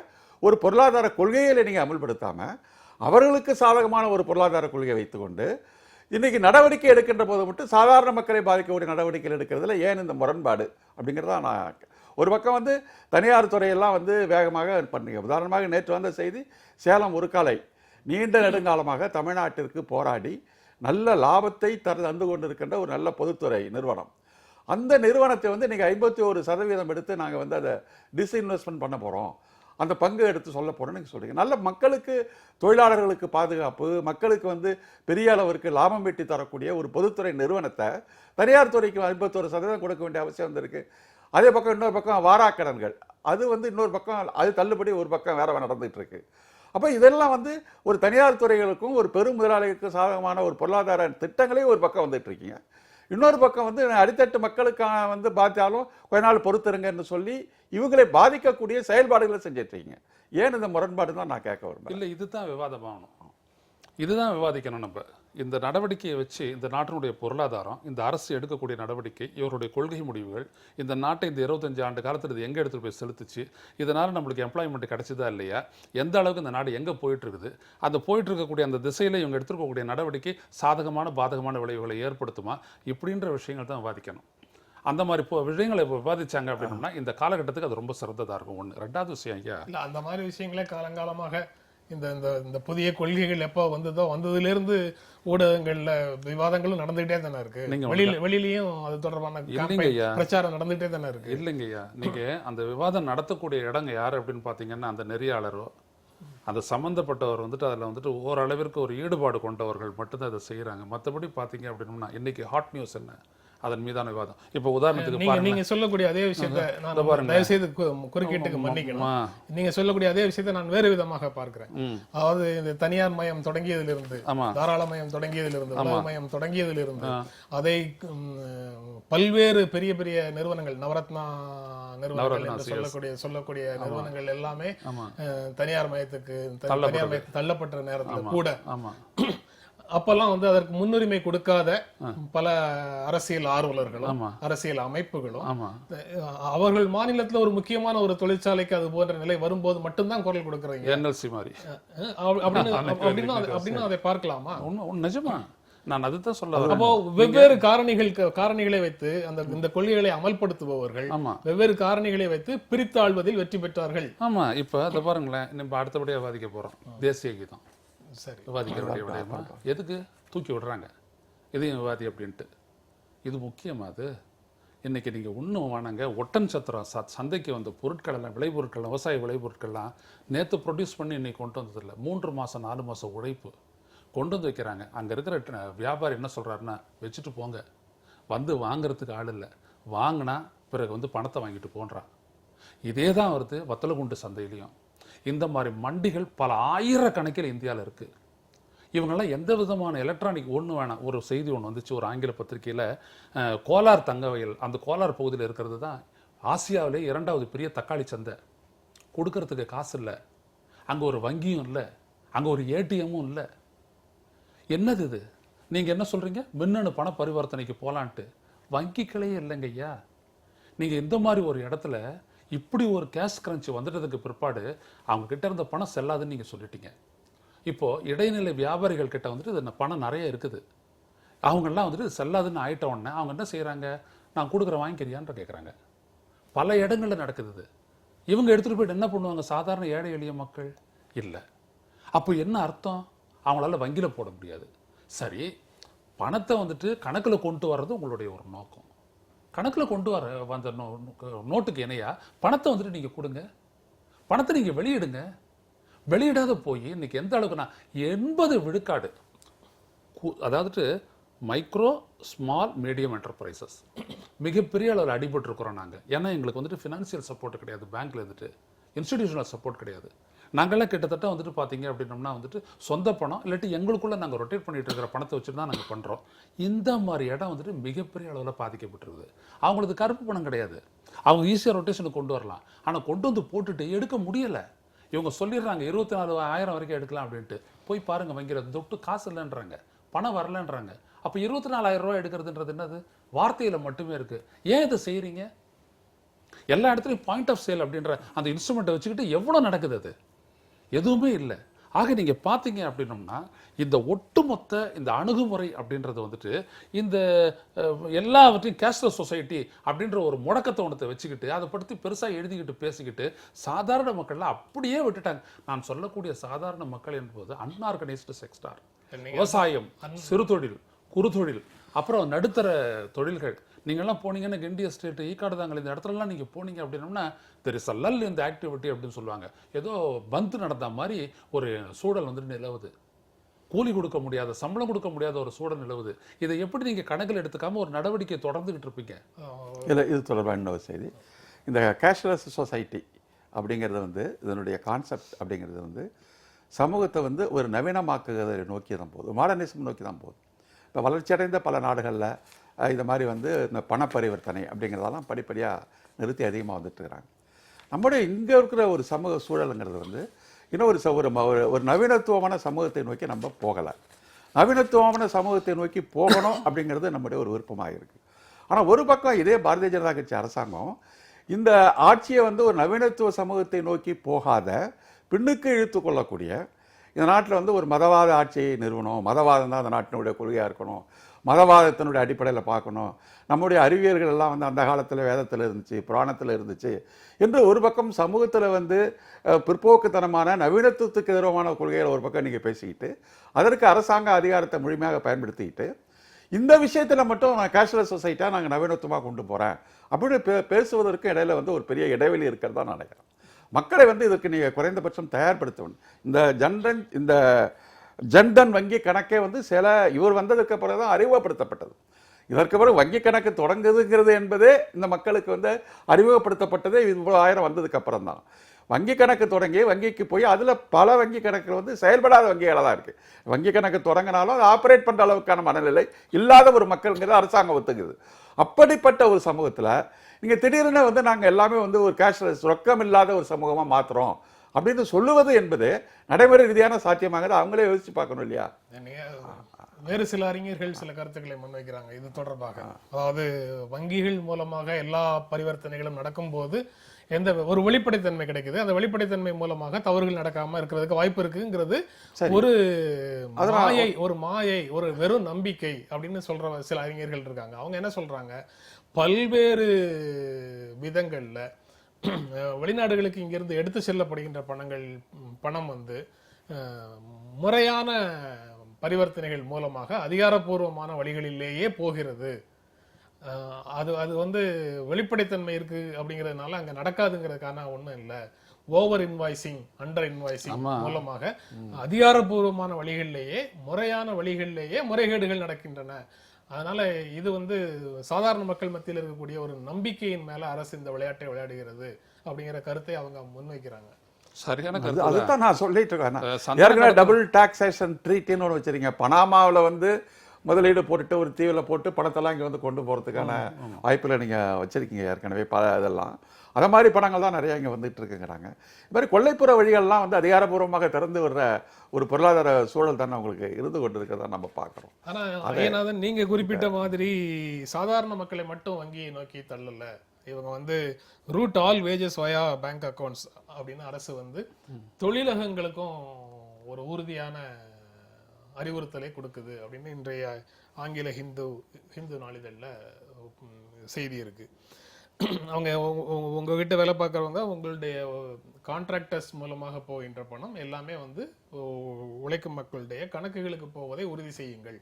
ஒரு பொருளாதார கொள்கைகளை நீங்கள் அமல்படுத்தாமல் அவர்களுக்கு சாதகமான ஒரு பொருளாதார கொள்கையை வைத்துக்கொண்டு இன்னைக்கு நடவடிக்கை எடுக்கின்ற போது மட்டும் சாதாரண மக்களை பாதிக்கக்கூடிய நடவடிக்கைகள் எடுக்கிறதுல ஏன் இந்த முரண்பாடு அப்படிங்கிறதா நான் ஒரு பக்கம் வந்து தனியார் துறையெல்லாம் வந்து வேகமாக பண்ணீங்க. உதாரணமாக நேற்று வந்த செய்தி, சேலம் உருக்காலை நீண்ட நெடுங்காலமாக தமிழ்நாட்டிற்கு போராடி நல்ல லாபத்தை தந்து கொண்டிருக்கின்ற ஒரு நல்ல பொதுத்துறை நிறுவனம். அந்த நிறுவனத்தை வந்து இன்றைக்கி 51% எடுத்து நாங்கள் வந்து அதை டிஸ்இன்வெஸ்ட்மெண்ட் பண்ண போகிறோம், அந்த பங்கு எடுத்து சொல்ல போகிறோம்னு நீங்கள் சொல்கிறீங்க. நல்ல மக்களுக்கு, தொழிலாளர்களுக்கு பாதுகாப்பு, மக்களுக்கு வந்து பெரிய அளவிற்கு லாபம் வெட்டி தரக்கூடிய ஒரு பொதுத்துறை நிறுவனத்தை தனியார் துறைக்கு 51% கொடுக்க வேண்டிய அவசியம் வந்திருக்கு. அதே பக்கம் இன்னொரு பக்கம் வாராக்கடன்கள், அது வந்து இன்னொரு பக்கம் அது தள்ளுபடி ஒரு பக்கம் வேற நடந்துகிட்டு இருக்கு. அப்போ இதெல்லாம் வந்து ஒரு தனியார் துறைகளுக்கும் ஒரு பெரும் முதலாளிகளுக்கும் சாதகமான ஒரு பொருளாதார திட்டங்களையும் ஒரு பக்கம் வந்துட்டு இருக்கீங்க. இன்னொரு பக்கம் வந்து அடித்தட்டு மக்களுக்கான வந்து பார்த்தாலும் கொஞ்ச நாள் பொறுத்துருங்கன்னு சொல்லி இவங்களை பாதிக்கக்கூடிய செயல்பாடுகளை செஞ்சிட்டு இருக்கீங்க. ஏன் இந்த முரண்பாடு தான் நான் கேட்க விரும்புகிறேன். இல்லை, இதுதான் விவாதமாகணும், இதுதான் விவாதிக்கணும். நம்ம இந்த நடவடிக்கையை வச்சு இந்த நாட்டினுடைய பொருளாதாரம், இந்த அரசு எடுக்கக்கூடிய நடவடிக்கை, இவருடைய கொள்கை முடிவுகள், இந்த நாட்டை இந்த 25 ஆண்டு காலத்தில் இது எங்கே எடுத்துகிட்டு போய் செலுத்துச்சு, இதனால் நம்மளுக்கு எம்ப்ளாய்மெண்ட் கிடைச்சதா இல்லையா, எந்த அளவுக்கு இந்த நாடு எங்கே போயிட்டு இருக்குது, அந்த போயிட்டு இருக்கக்கூடிய அந்த திசையில் இவங்க எடுத்துருக்கக்கூடிய நடவடிக்கை சாதகமான பாதகமான விளைவுகளை ஏற்படுத்துமா, இப்படின்ற விஷயங்கள் தான் விவாதிக்கணும். அந்த மாதிரி விஷயங்களை விவாதிச்சாங்க அப்படின்னா இந்த காலகட்டத்துக்கு அது ரொம்ப சிறந்ததாக இருக்கும். ஒன்று. ரெண்டாவது விஷயம் ஐயா, இல்லை அந்த மாதிரி விஷயங்களே காலங்காலமாக இந்த இந்த புதிய கொள்கைகள் எப்போ வந்ததோ வந்ததுலேருந்து ஊடகங்கள்ல விவாதங்களும் நடந்துகிட்டே தானே இருக்கு. வெளியிலயும் அது தொடர்பான பிரச்சாரம் நடந்துகிட்டே தானே இருக்கு. இல்லைங்கய்யா, நீங்க அந்த விவாதம் நடத்தக்கூடிய இடங்க யாரு அப்படின்னு பாத்தீங்கன்னா அந்த நெறியாளரோ அந்த சம்பந்தப்பட்டவர் வந்துட்டு அதில் வந்துட்டு ஓரளவிற்கு ஒரு ஈடுபாடு கொண்டவர்கள் மட்டும்தான் அதை செய்யறாங்க. மற்றபடி பாத்தீங்க அப்படின்னா இன்னைக்கு ஹாட் நியூஸ் என்ன, அதன் மீதான விவாதம். இப்போ உதாரணத்துக்கு நீங்க சொல்லக்கூடிய அதே விஷயத்தை நான் தயவு செய்து குறுக்கீட்டுக்கு மன்னிக்கணும். நீங்க சொல்லக்கூடிய அதே விஷயத்தை நான் வேறு விதமாக பார்க்கிறேன். அதாவது இந்த தனியார் மயம் தொடங்கியதிலிருந்து, தாராள மயம் தொடங்கியதிலிருந்து, மயம் தொடங்கியதிலிருந்து அதை பல்வேறு பெரிய பெரிய நிறுவனங்கள், நவரத்னா நிறுவனங்கள் என்று சொல்லக்கூடிய நிறுவனங்கள் எல்லாமே தனியார் மயத்துக்கு தள்ளப்பட்ட நேரத்தில் கூட அப்பெல்லாம் வந்து அதற்கு முன்னுரிமை கொடுக்காத பல அரசியல் ஆர்வலர்களும் அரசியல் அமைப்புகளும் அவர்கள் மாநிலத்தில் ஒரு முக்கியமான ஒரு தொழிற்சாலைக்கு அது போன்ற நிலை வரும்போது மட்டும்தான் குரல் கொடுக்குறீங்க அப்படின்னு அதை பார்க்கலாமா? நிஜமா நான் அதுதான் சொல்ல. அப்போ வெவ்வேறு காரணிகளை வைத்து இந்த கொள்கைகளை அமல்படுத்துபவர்கள் வெவ்வேறு காரணிகளை வைத்து பிரித்தாழ்வதில் வெற்றி பெற்றார்கள். ஆமா, இப்ப அதை பாருங்களேன், நம்ம அடுத்தபடியா விவாதிக்க போறோம் தேசிய கீதம். சரி, விவாதிக்கிறோடைய விடயமா எதுக்கு தூக்கி விடுறாங்க, இதையும் விவாதி அப்படின்ட்டு. இது முக்கியமா? அது இன்னைக்கு நீங்கள் ஒன்றும் வேணாங்க, ஒட்டன் சத்திரம் சந்தைக்கு வந்த பொருட்கள் எல்லாம், விளைபொருட்கள், விவசாய விளைபொருட்கள்லாம் நேற்று ப்ரொடியூஸ் பண்ணி இன்னைக்கு கொண்டு வந்ததில்லை. 3 மாதம் 4 மாதம் உழைப்பு கொண்டு வந்து வைக்கிறாங்க. அங்கே இருக்கிற வியாபாரி என்ன சொல்கிறாருன்னா, வச்சுட்டு போங்க, வந்து வாங்குறதுக்கு ஆள் இல்லை, வாங்கினா பிறகு வந்து பணத்தை வாங்கிட்டு போன்றான். இதே தான் வருது வத்தலகுண்டு சந்தையிலையும். இந்த மாதிரி மண்டிகள் பல ஆயிரக்கணக்கில் இந்தியாவில் இருக்குது. இவங்கெல்லாம் எந்த விதமான எலக்ட்ரானிக் ஒன்று வேணாம். ஒரு செய்தி ஒன்று வந்துச்சு ஒரு ஆங்கில பத்திரிகையில், கோலார் தங்க வயல், அந்த கோலார் பகுதியில் இருக்கிறது தான் ஆசியாவிலே 2வது பெரிய தக்காளி சந்தை. கொடுக்கறதுக்கு காசு இல்லை, அங்கே ஒரு வங்கியும் இல்லை, அங்கே ஒரு ஏடிஎம்மும் இல்லை. என்னது இது? நீங்கள் என்ன சொல்கிறீங்க, மின்னணு பண பரிவர்த்தனைக்கு போகலான்ட்டு? வங்கி கிளையே இல்லைங்க ஐயா. நீங்கள் இந்த மாதிரி ஒரு இடத்துல இப்படி ஒரு கேஷ் கிரன்ச் வந்துட்டதுக்கு பிற்பாடு அவங்க கிட்ட இருந்த பணம் செல்லாதுன்னு நீங்கள் சொல்லிட்டீங்க. இப்போது இடைநிலை வியாபாரிகள் கிட்ட வந்துட்டு இது பணம் நிறைய இருக்குது. அவங்கெல்லாம் வந்துட்டு செல்லாதுன்னு ஆயிட்ட உடனே அவங்க என்ன செய்கிறாங்க, நான் கொடுக்குற வாங்கிக்கிறியான்ற கேட்குறாங்க. பல இடங்களில் நடக்குது இது. இவங்க எடுத்துகிட்டு போயிட்டு என்ன பண்ணுவாங்க, சாதாரண ஏழை எளிய மக்கள் இல்லை. அப்போ என்ன அர்த்தம், அவங்களால வங்கியில் போட முடியாது. சரி, பணத்தை வந்துட்டு கணக்கில் கொண்டு வர்றது உங்களுடைய ஒரு நோக்கம். கணக்கில் கொண்டு வர வந்த நோட்டுக்கு இணையா பணத்தை வந்துட்டு நீங்கள் கொடுங்க, பணத்தை நீங்கள் வெளியிடுங்க. வெளியிடாத போய் இன்னைக்கு எந்த அளவுக்குன்னா 80 விழுக்காடு, அதாவது மைக்ரோ ஸ்மால் மீடியம் என்டர்பிரைசஸ் மிகப்பெரிய அளவில் அடிபட்டுருக்குறோம் நாங்கள். ஏன்னா எங்களுக்கு வந்துட்டு ஃபினான்சியல் சப்போர்ட் கிடையாது, பேங்க்ல இருந்துட்டு இன்ஸ்டிடியூஷனல் சப்போர்ட் கிடையாது. நாங்கள்லாம் கிட்டத்தட்ட வந்துட்டு பார்த்தீங்க அப்படின்னோம்னா வந்துட்டு சொந்த பணம் இல்லாட்டி எங்களுக்குள்ளே நாங்கள் ரொட்டேட் பண்ணிட்டு இருக்கிற பணத்தை வச்சுட்டு தான் நாங்கள் பண்ணுறோம். இந்த மாதிரி இடம் வந்துட்டு மிகப்பெரிய அளவில் பாதிக்கப்பட்டிருக்குது. அவங்களுக்கு கருப்பு பணம் கிடையாது, அவங்க ஈஸியாக ரொட்டேஷனுக்கு கொண்டு வரலாம், ஆனால் கொண்டு வந்து போட்டுட்டு எடுக்க முடியலை. இவங்க சொல்லிடுறாங்க 24,000 வரைக்கும் எடுக்கலாம் அப்படின்ட்டு. போய் பாருங்கள், வங்கிற தொட்டு காசு இல்லைன்றாங்க, பணம் வரலன்றாங்க. அப்போ 24,000 ரூபா எடுக்கிறதுன்றது என்னது, வார்த்தையில் மட்டுமே இருக்குது. ஏன் இதை செய்கிறீங்க? எல்லா இடத்துலையும் பாயிண்ட் ஆஃப் சேல் அப்படின்ற அந்த இன்ஸ்ட்ருமெண்ட்டை வச்சுக்கிட்டு எவ்வளோ நடக்குது, அது எதுவுமே இல்லை. ஆக நீங்கள் பார்த்தீங்க அப்படின்னோம்னா இந்த ஒட்டுமொத்த இந்த அணுகுமுறை அப்படின்றது வந்துட்டு இந்த எல்லாவற்றையும் கேஷ்லெஸ் சொசைட்டி அப்படின்ற ஒரு முடக்கத்தை ஒன்றத்தை வச்சுக்கிட்டு அதை பற்றி பெருசாக எழுதிக்கிட்டு பேசிக்கிட்டு சாதாரண மக்கள்லாம் அப்படியே விட்டுட்டாங்க. நான் சொல்லக்கூடிய சாதாரண மக்கள் என்பது அன்ஆர்கனைஸ்டு செக்டார், விவசாயம், சிறுதொழில், குறுதொழில், அப்புறம் நடுத்தர தொழில்கள். நீங்கள்லாம் போனீங்கன்னா கிண்டி எஸ்டேட், ஈக்காடுதாங்கல், இந்த இடத்துலலாம் நீங்கள் போனீங்க அப்படின்னோம்னா தெர் இஸ் அ லல் இந்த ஆக்டிவிட்டி அப்படின்னு சொல்லுவாங்க. ஏதோ பந்து நடந்த மாதிரி ஒரு சூழல் வந்துட்டு நிலவுது. கூலி கொடுக்க முடியாத, சம்பளம் கொடுக்க முடியாத ஒரு சூழல் நிலவுது. இதை எப்படி நீங்கள் கணக்கில் எடுத்துக்காம ஒரு நடவடிக்கை தொடர்ந்துகிட்டு இருப்பீங்க? இல்லை, இது தொடர்பாக இன்னொரு செய்தி. இந்த கேஷ்லெஸ் சொசைட்டி அப்படிங்கிறது வந்து இதனுடைய கான்செப்ட் அப்படிங்கிறது வந்து சமூகத்தை வந்து ஒரு நவீனமாக்குவதை நோக்கி தான் போகுது, மாடர்னிசம் நோக்கி தான் போகுது. இப்போ வளர்ச்சியடைந்த பல நாடுகளில் இந்த மாதிரி வந்து இந்த பண பரிவர்த்தனை அப்படிங்கிறதெல்லாம் படிப்படியாக நிறுத்தி அதிகமாக வந்துட்டு இருக்கிறாங்க. நம்முடைய இங்கே இருக்கிற ஒரு சமூக சூழலுங்கிறது வந்து இன்னும் ஒரு நவீனத்துவமான சமூகத்தை நோக்கி நம்ம போகலை. நவீனத்துவமான சமூகத்தை நோக்கி போகணும் அப்படிங்கிறது நம்முடைய ஒரு விருப்பமாக இருக்குது. ஆனால் ஒரு பக்கம் இதே பாரதிய ஜனதா கட்சி அரசாங்கம் இந்த ஆட்சியை வந்து ஒரு நவீனத்துவ சமூகத்தை நோக்கி போகாத, பின்னுக்கு இழுத்து கொள்ளக்கூடிய, இந்த நாட்டில் வந்து ஒரு மதவாத ஆட்சியை நிறுவனம், மதவாதம் தான் அந்த நாட்டினுடைய கொள்கையாக இருக்கணும், மதவாதத்தினுடைய அடிப்படையில் பார்க்கணும், நம்முடைய அறிவியல்கள் எல்லாம் வந்து அந்த காலத்தில் வேதத்தில் இருந்துச்சு, புராணத்தில் இருந்துச்சு என்று ஒரு பக்கம் சமூகத்தில் வந்து பிற்போக்குத்தனமான நவீனத்துவத்துக்கு எதிரான கொள்கைகளை ஒரு பக்கம் நீங்கள் பேசிக்கிட்டு அதற்கு அரசாங்க அதிகாரத்தை முழுமையாக பயன்படுத்திக்கிட்டு இந்த விஷயத்தில் மட்டும் நான் கேஷ்லெஸ் சொசைட்டியாக நாங்கள் நவீனத்துவமாக கொண்டு போகிறேன் அப்படின்னு பேசுவதற்கு இடையில வந்து ஒரு பெரிய இடைவெளி இருக்கிறதா நான் நினைக்கிறேன். மக்களை வந்து இதற்கு நீங்கள் குறைந்தபட்சம் தயார்படுத்தணும். இந்த ஜன்தன் வங்கி கணக்கே வந்து இவர் வந்ததுக்கு பிறகு தான் அறிமுகப்படுத்தப்பட்டது. இதற்கு பிறகு வங்கி கணக்கு தொடங்குதுங்கிறது என்பதே இந்த மக்களுக்கு வந்து அறிமுகப்படுத்தப்பட்டதே இவ்வளோ 1000 வந்ததுக்கு அப்புறம் தான். வங்கி கணக்கு தொடங்கி வங்கிக்கு போய் அதில் பல வங்கி கணக்கு வந்து செயல்படாத வங்கிகளாக தான் இருக்குது. வங்கி கணக்கு தொடங்கினாலும் அதை ஆப்ரேட் பண்ணுற அளவுக்கான மனநிலை இல்லாத ஒரு மக்கள்ங்கிறது அரசாங்கம் ஒத்துக்குது. அப்படிப்பட்ட ஒரு சமூகத்தில் நீங்கள் திடீர்னு வந்து நாங்கள் எல்லாமே வந்து ஒரு கேஷ்லெஸ், ரொக்கம் இல்லாத ஒரு சமூகமாக மாற்றுறோம் அப்படின்னு சொல்லுவது என்பது நடைமுறை ரீதியான சாத்தியமாகுது. அவங்களே யோசிச்சு பார்க்கணும் இல்லையா? வேறு சில அறிஞர்கள் சில கருத்துக்களை முன்வைக்கிறாங்க இது தொடர்பாக. அதாவது வங்கிகள் மூலமாக எல்லா பரிவர்த்தனைகளும் நடக்கும்போது ஒரு வெளிப்படைத்தன்மை கிடைக்குது, அந்த வெளிப்படைத்தன்மை மூலமாக தவறுகள் நடக்காம இருக்கிறதுக்கு வாய்ப்பு இருக்குங்கிறது ஒரு மாயை, ஒரு வெறும் நம்பிக்கை அப்படின்னு சொல்ற சில அறிஞர்கள் இருக்காங்க. அவங்க என்ன சொல்றாங்க, பல்வேறு விதங்கள்ல வெளிநாடுகளுக்கு இங்கிருந்து எடுத்து செல்லப்படுகின்ற பணம் வந்து முறையான பரிவர்த்தனைகள் மூலமாக அதிகாரப்பூர்வமான வழிகளிலேயே போகிறது. அது அது வந்து வெளிப்படைத்தன்மை இருக்கு அப்படிங்கிறதுனால அங்க நடக்காதுங்கிறதுக்கான ஒண்ணும் இல்லை. ஓவர் இன்வாய்சிங், அண்டர் இன்வாய்சிங் மூலமாக அதிகாரப்பூர்வமான வழிகளிலேயே, முறையான வழிகளிலேயே முறைகேடுகள் நடக்கின்றன. அதனால இது வந்து சாதாரண மக்கள் மத்தியில் இருக்கக்கூடிய ஒரு நம்பிக்கையின் மேல அரசு இந்த விளையாட்டை விளையாடுகிறது அப்படிங்கிற கருத்தை அவங்க முன்வைக்கிறாங்க. சரியான அதுதான் நான் சொல்லிட்டு இருக்கேன். ஏற்கனவே டபுள் டாக்ஸேஷன் ட்ரீட்னு ஒன்று வச்சிருக்கீங்க. பனாமாவில் வந்து முதலீடு போட்டுட்டு ஒரு தீவில் போட்டு பணத்தெல்லாம் இங்கே வந்து கொண்டு போகிறதுக்கான வாய்ப்பில் நீங்கள் வச்சுருக்கீங்க ஏற்கனவே இதெல்லாம். அந்த மாதிரி பணங்கள் தான் நிறையா இங்கே வந்துட்டு இருக்குங்கிறாங்க. இது மாதிரி கொள்ளைப்புற வழிகள்லாம் வந்து அதிகாரப்பூர்வமாக திறந்து வர்ற ஒரு பொருளாதார சூழல் தானே உங்களுக்கு இருந்து கொண்டு இருக்கிறதா நம்ம பார்க்குறோம். ஆனால் ஐயநாதன், நீங்கள் குறிப்பிட்ட மாதிரி சாதாரண மக்களை மட்டும் வங்கியை நோக்கி தள்ளல. இவங்க வந்து ரூட் ஆல் வேஜஸ் வயா பேங்க் அக்கௌண்ட்ஸ் அப்படின்னு அரசு வந்து தொழிலகங்களுக்கும் ஒரு உறுதியான அறிவுறுத்தலை கொடுக்குது அப்படின்னு இன்றைய ஆங்கில ஹிந்து நாளிதழில் செய்தி இருக்கு. அவங்க உங்ககிட்ட வேலை பார்க்குறவங்க உங்களுடைய கான்ட்ராக்டர்ஸ் மூலமாக போகின்ற பணம் எல்லாமே வந்து உழைக்கும் மக்களுடைய கணக்குகளுக்கு போவதை உறுதி செய்யுங்கள்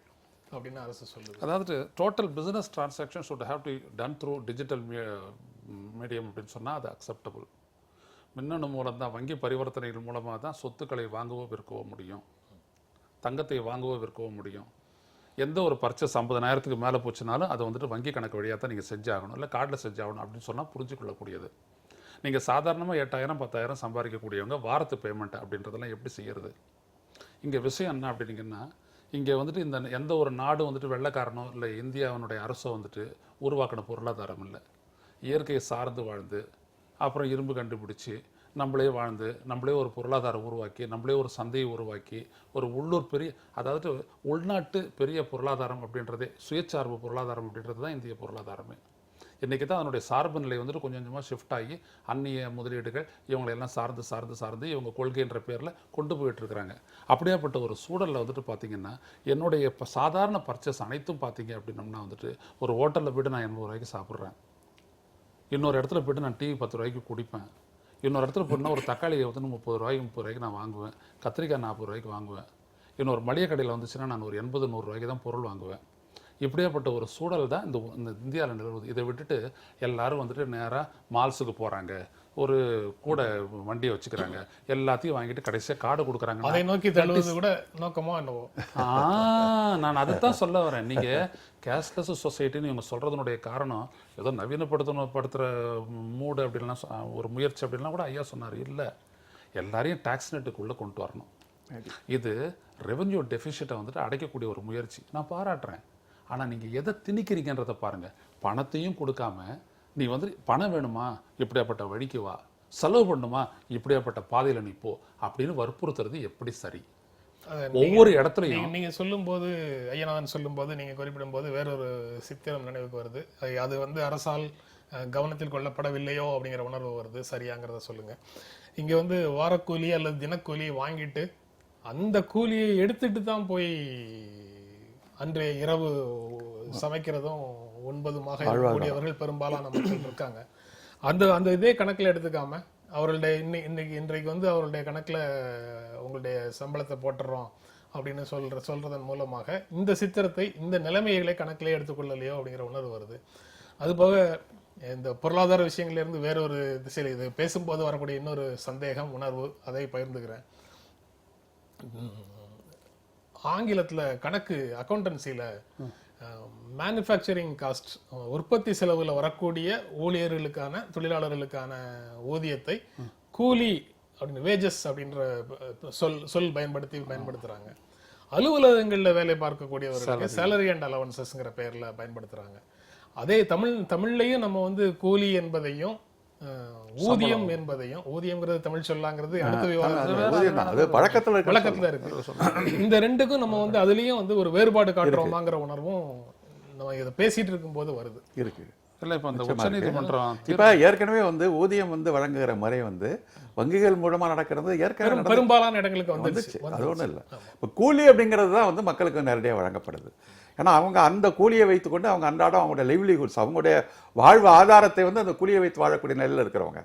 அப்படின்னு அரசு சொல்லுது. அதாவது total business transaction should have to done through digital medium அப்படின்னு சொன்னால் அது அக்செப்டபுள். மின்னணு மூலம் தான், வங்கி பரிவர்த்தனைகள் மூலமாக தான் சொத்துக்களை வாங்கவோ விற்கவோ முடியும், தங்கத்தை வாங்கவோ விற்கவோ முடியும். எந்த ஒரு பர்ச்சேஸ் 50,000க்கு மேலே போச்சுனாலும் அதை வந்துட்டு வங்கி கணக்கு வழியாக தான் நீங்கள் செஞ்சாகணும், இல்லை கார்டில் செஞ்சாகணும் அப்படின்னு சொன்னால் புரிஞ்சுக்கொள்ளக்கூடியது. நீங்கள் சாதாரணமாக 8,000 10,000 சம்பாதிக்கக்கூடியவங்க வாரத்து பேமெண்ட் அப்படின்றதெல்லாம் எப்படி செய்யறது? இங்கே விஷயம் என்ன அப்படின்னீங்கன்னா, இங்கே வந்துட்டு இந்த எந்த ஒரு நாடு வந்துட்டு வெள்ளைக்காரனோ இல்லை இந்தியாவினுடைய அரசோ வந்துட்டு உருவாக்கின பொருளாதாரம் இல்லை. இயற்கையை சார்ந்து வாழ்ந்து அப்புறம் இரும்பு கண்டுபிடிச்சி நம்மளே வாழ்ந்து நம்மளே ஒரு பொருளாதாரம் உருவாக்கி நம்மளே ஒரு சந்தையை உருவாக்கி ஒரு உள்ளூர் பெரிய, அதாவது உள்நாட்டு பெரிய பொருளாதாரம் அப்படின்றதே, சுயசார்பு பொருளாதாரம் அப்படின்றது தான் இந்திய பொருளாதாரமே. இன்றைக்கி தான் அதனுடைய சார்பு நிலை வந்துட்டு கொஞ்சம் கொஞ்சமாக ஷிஃப்ட் ஆகி அந்நிய முதலீடுகள் இவங்களெல்லாம் சார்ந்து இவங்க கொள்கைன்ற பேரில் கொண்டு போயிட்டுருக்குறாங்க. அப்படியாப்பட்ட ஒரு சூழலில் வந்துட்டு பார்த்திங்கன்னா என்னுடைய இப்போ சாதாரண பர்ச்சேஸ் அனைத்தும் பார்த்தீங்க அப்படின்னம்னா வந்துட்டு ஒரு ஹோட்டலில் போய்ட்டு நான் 80 ரூபாய்க்கு சாப்பிட்றேன், இன்னொரு இடத்துல போய்ட்டு நான் டீ 10 ரூபாய்க்கு குடிப்பேன், இன்னொரு இடத்துல போய்ட்டுனா ஒரு தக்காளியை வந்து 30 ரூபாய்க்கு நான் வாங்குவேன், கத்திரிக்காய் 40 ரூபாய்க்கு வாங்குவேன், இன்னொரு மளிகை கடையில் வந்துச்சுன்னா நான் ஒரு 80-100 ரூபாய்க்கு தான் பொருள் வாங்குவேன். இப்படியாப்பட்ட ஒரு சூழல் தான் இந்த இந்தியாவில் நிலவுது. இதை விட்டுட்டு எல்லாரும் வந்துட்டு நேராக மால்ஸுக்கு போகிறாங்க, ஒரு கூட வண்டியை வச்சுக்கிறாங்க, எல்லாத்தையும் வாங்கிட்டு கடைசியாக கார்டு கொடுக்குறாங்க. அதை நோக்கி தள்ளுவது கூட நோக்கமா என்னவோ. நான் அதைத்தான் சொல்ல வரேன். நீங்கள் கேஷ்லெஸ் சொசைட்டின்னு இவங்க சொல்கிறதுனுடைய காரணம் ஏதோ நவீனப்படுத்துகிற மூடு அப்படின்லாம் ஒரு முயற்சி அப்படின்லாம் கூட ஐயா சொன்னார். இல்லை, எல்லாரையும் டாக்ஸ் நெட்டுக்குள்ளே கொண்டு வரணும். இது ரெவென்யூ டெஃபிசிட்டை வந்துட்டு அடைக்கக்கூடிய ஒரு முயற்சி, நான் பாராட்டுறேன். ஆனால் நீங்கள் எதை திணிக்கிறீங்கன்றதை பாருங்கள். பணத்தையும் கொடுக்காம நீ வந்து பணம் வேணுமா இப்படியாப்பட்ட வழிக்கு வா, செலவு பண்ணுமா இப்படியாப்பட்ட பாதையில் நீ போ அப்படின்னு வற்புறுத்துறது எப்படி சரி? ஒவ்வொரு இடத்துலையும் நீங்கள் சொல்லும்போது, ஐயநாதன் சொல்லும்போது, நீங்கள் குறிப்பிடும்போது வேறொரு சித்திரம் நினைவுக்கு வருது. அது வந்து அரசால் கவனத்தில் கொள்ளப்படவில்லையோ அப்படிங்கிற உணர்வு வருது. சரியாங்கிறத சொல்லுங்கள். இங்கே வந்து வாரக்கூலி அல்லது தினக்கூலி வாங்கிட்டு அந்த கூலியை எடுத்துட்டு தான் போய் அன்றைய இரவு சமைக்கிறதும் உண்பதுமாக இருக்கக்கூடியவர்கள் பெரும்பாலான மக்கள் இருக்காங்க. அந்த இதே கணக்கில் எடுத்துக்காம அவர்களுடைய இன்றைக்கு வந்து அவருடைய கணக்கில் உங்களுடைய சம்பளத்தை போட்டுறோம் அப்படின்னு சொல்றதன் மூலமாக இந்த சித்திரத்தை, இந்த நிலைமைகளை கணக்கிலே எடுத்துக்கொள்ளலையோ அப்படிங்கிற உணர்வு வருது. அதுபோக இந்த பொருளாதார விஷயங்கள்லேருந்து வேறொரு திசையில் இது பேசும்போது வரக்கூடிய இன்னொரு சந்தேகம், உணர்வு, அதை பகிர்ந்துக்கிறேன். ஆங்கிலத்தில் கணக்கு அக்கௌண்டன்சியில் மேனுஃபேக்சரிங் காஸ்ட், உற்பத்தி செலவில் வரக்கூடிய ஊழியர்களுக்கான தொழிலாளர்களுக்கான ஊதியத்தை கூலி அப்படின்னு, வேஜஸ் அப்படின்ற சொல் பயன்படுத்துறாங்க. அலுவலகங்களில் வேலை பார்க்கக்கூடியவர்களுக்கு சேலரி அண்ட் அலவன்சஸ்ங்கிற பெயரில் பயன்படுத்துறாங்க. அதே தமிழ்லையும் நம்ம வந்து கூலி என்பதையும் ஊதியம் என்பதையும், ஊதியம்ங்கிறது தமிழ் சொல்லாங்கிறது அடுத்த விவாதம் பழக்கத்துல இருக்கு. இந்த ரெண்டுக்கும் நம்ம வந்து அதுலயும் வந்து ஒரு வேறுபாடு காட்டுறோமாங்கிற உணர்வும் நம்ம இதை பேசிட்டு இருக்கும் போது வருது இருக்கு. இல்லை, இப்போ இந்த உச்சநீதிமன்றம் இப்போ ஏற்கனவே வந்து ஊதியம் வந்து வழங்குகிற முறை வந்து வங்கிகள் மூலமா நடக்கிறது ஏற்கனவே பெரும்பாலான இடங்களுக்கு வந்துச்சு. அது ஒன்றும் இல்லை. இப்போ கூலி அப்படிங்கிறது தான் வந்து மக்களுக்கு நேரடியாக வழங்கப்படுது. ஏன்னா அவங்க அந்த கூலியை வைத்துக்கொண்டு அவங்க அன்றாடம் அவங்களுடைய லிவ்லிஹுட்ஸ், அவங்களுடைய வாழ்வு ஆதாரத்தை வந்து அந்த கூலியை வைத்து வாழக்கூடிய நிலையில் இருக்கிறவங்க,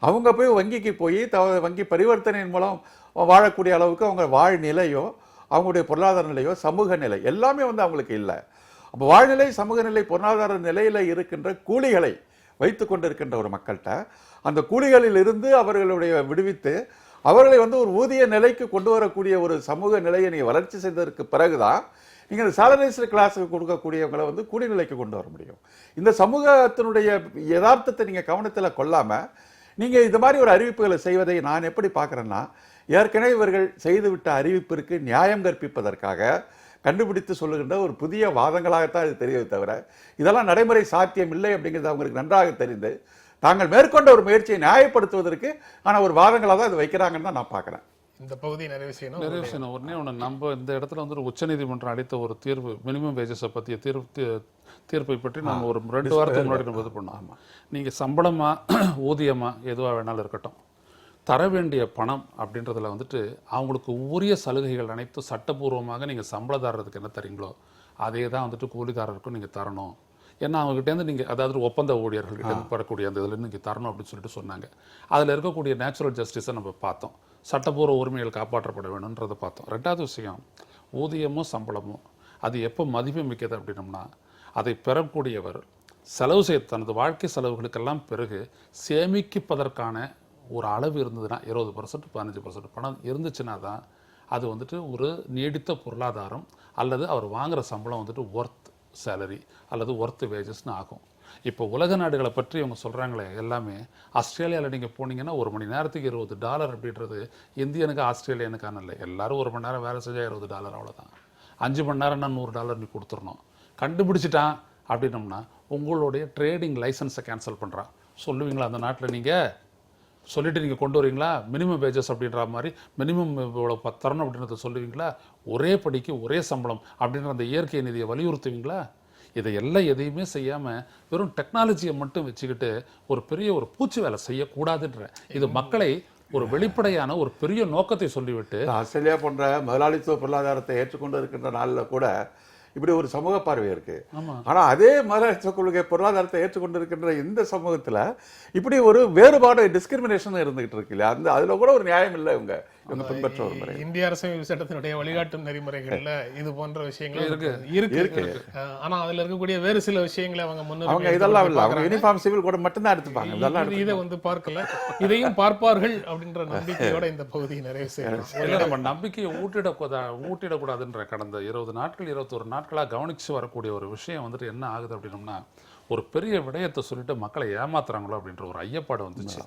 அவங்க போய் வங்கிக்கு போய் வங்கி பரிவர்த்தனையின் மூலம் வாழக்கூடிய அளவுக்கு அவங்க வாழ் நிலையோ அவங்களுடைய பொருளாதார நிலையோ சமூக நிலை எல்லாமே வந்து அவங்களுக்கு இல்லை. அப்போ வாழ்நிலை, சமூக நிலை, பொருளாதார நிலையில் இருக்கின்ற கூலிகளை வைத்து கொண்டிருக்கின்ற ஒரு மக்கள்கிட்ட அந்த கூலிகளில் இருந்து அவர்களுடைய விடுவித்து அவர்களை ஒரு ஊதிய நிலைக்கு கொண்டு வரக்கூடிய ஒரு சமூக நிலையை நீங்கள் வளர்ச்சி செய்ததற்கு பிறகுதான் நீங்கள் இந்த சாலரைஸ்டு கிளாஸுக்கு கொடுக்கக்கூடியவங்களை கூலி நிலைக்கு கொண்டு வர முடியும். இந்த சமூகத்தினுடைய யதார்த்தத்தை நீங்கள் கவனத்தில் கொள்ளாமல் நீங்கள் இது மாதிரி ஒரு அறிவிப்புகளை செய்வதை நான் எப்படி பார்க்குறேன்னா, ஏற்கனவே இவர்கள் செய்துவிட்ட அறிவிப்பிற்கு நியாயம் கற்பிப்பதற்காக கண்டுபிடித்து சொல்லுகின்ற ஒரு புதிய வாதங்களாகத்தான் இது தெரியவே தவிர இதெல்லாம் நடைமுறை சாத்தியம் இல்லை அப்படிங்கிறது அவங்களுக்கு நன்றாக தெரிந்து தாங்கள் மேற்கொண்ட ஒரு முயற்சியை நியாயப்படுத்துவதற்கு ஆனால் ஒரு வாதங்களாக தான் இது வைக்கிறாங்கன்னு தான் நான் பார்க்குறேன். இந்த பகுதியை நிறைவு செய்யணும். உடனே நம்ம இந்த இடத்துல உச்சநீதிமன்றம் அளித்த ஒரு தீர்வு, மினிமம் வேஜஸை பற்றிய தீர்ப்பை பற்றி நம்ம ஒரு 2 வாரத்துக்கு முன்னாடி நம்ம இது பண்ணோம். நீங்கள் சம்பளமா ஊதியமா எதுவாக வேணாலும் இருக்கட்டும், தர வேண்டிய பணம் அப்படின்றதுல அவங்களுக்கு உரிய சலுகைகள் அனைத்தும் சட்டப்பூர்வமாக நீங்கள் சம்பளதாரருக்கு என்ன தரீங்களோ அதே தான் கூலிதாரருக்கும் நீங்கள் தரணும். ஏன்னா அவங்ககிட்டேருந்து நீங்கள், அதாவது ஒப்பந்த ஊழியர்கள்கிட்ட பெறக்கூடிய அந்த இதில் நீங்கள் தரணும் அப்படின்னு சொல்லிட்டு சொன்னாங்க. அதில் இருக்கக்கூடிய நேச்சுரல் ஜஸ்டிஸை நம்ம பார்த்தோம். சட்டப்பூர்வ உரிமைகள் காப்பாற்றப்பட வேணுன்றதை பார்த்தோம். 2வது விஷயம், ஊதியமும் சம்பளமும் அது எப்போ மதிப்பு மிக்கது அப்படின்னம்னா, அதை பெறக்கூடியவர் செலவு செய்ய தனது வாழ்க்கை செலவுகளுக்கெல்லாம் பிறகு சேமிப்பதற்கான ஒரு அளவு இருந்ததுன்னா 20% 15% பணம் இருந்துச்சுன்னா தான் அது ஒரு நீடித்த பொருளாதாரம் அல்லது அவர் வாங்குகிற சம்பளம் ஒர்த் சேலரி அல்லது ஒர்த் வேஜஸ்னு ஆகும். இப்போ உலக நாடுகளை பற்றி இவங்க சொல்கிறாங்களே எல்லாமே, ஆஸ்திரேலியாவில் நீங்கள் போனீங்கன்னா 1 மணி நேரத்துக்கு $20 அப்படின்றது இந்தியனுக்கு ஆஸ்திரேலியனுக்கான இல்லை. எல்லாரும் 1 மணி நேரம் வேலை செஞ்சால் $20 அவ்வளோதான். 5 மணி நேரம்னா $100 நீ கொடுத்துடணும். கண்டுபிடிச்சிட்டான் அப்படின்னம்னா உங்களுடைய ட்ரேடிங் லைசன்ஸை கேன்சல் பண்ணுறான். சொல்லுவீங்களா அந்த நாட்டில்? நீங்கள் சொல்லிட்டு நீங்கள் கொண்டு வரீங்களா மினிமம் வேஜஸ் அப்படின்ற மாதிரி மினிமம் இவ்வளோ தரணும் அப்படின்றத சொல்லுவீங்களா? ஒரே படிக்கு ஒரே சம்பளம் அப்படின்ற அந்த இயற்கை நிதியை வலியுறுத்துவீங்களா? இதையெல்லாம் எதையுமே செய்யாமல் வெறும் டெக்னாலஜியை மட்டும் வச்சுக்கிட்டு ஒரு பெரிய ஒரு பூச்சி வேலை செய்யக்கூடாதுன்ற இது மக்களை ஒரு வெளிப்படையான ஒரு பெரிய நோக்கத்தை சொல்லிவிட்டு, ஆஸ்திரேலியா போன்ற முதலாளித்துவ பொருளாதாரத்தை ஏற்றுக்கொண்டு இருக்கின்ற நாளில் கூட இப்படி ஒரு சமூக பார்வை இருக்கு. ஆனா அதே முதலாளித்துவ கொள்கை பொருளாதாரத்தை ஏற்றுக்கொண்டு இருக்கின்ற இந்த சமூகத்துல இப்படி ஒரு வேறுபாடு, டிஸ்கிரிமினேஷன் இருந்துகிட்டு இருக்கு இல்லையா? அதுல கூட ஒரு நியாயம் இல்லை. இவங்க பின்பற்ற ஒரு முறை இந்திய அரசியல் சட்டத்தினுடைய வழிகாட்டும் நெறிமுறைகள்ல இது போன்ற விஷயங்கள் இருக்கு. ஆனா அதுல இருக்கக்கூடிய வேறு சில விஷயங்களை அவங்க இதெல்லாம் இல்ல, அவங்க யூனிஃபார்ம் சிவில் கூட மட்டும் எடுத்துப்பாங்க. இதெல்லாம் இதை பார்க்கல, இதையும் பார்ப்பார்கள் அப்படின்ற நம்பிக்கையோட இந்த பகுதியை நிறைவு செய்யணும். நம்ம நம்பிக்கையை ஊட்டிடக்கூடாதுன்ற கடந்த 20 நாட்கள் 21 நாட்களா கவனிச்சு வரக்கூடிய ஒரு விஷயம் என்ன ஆகுது அப்படின்னம்னா, ஒரு பெரிய விடயத்தை சொல்லிட்டு மக்களை ஏமாத்துறாங்களோ அப்படின்ற ஒரு ஐயப்பாடு வந்துச்சு.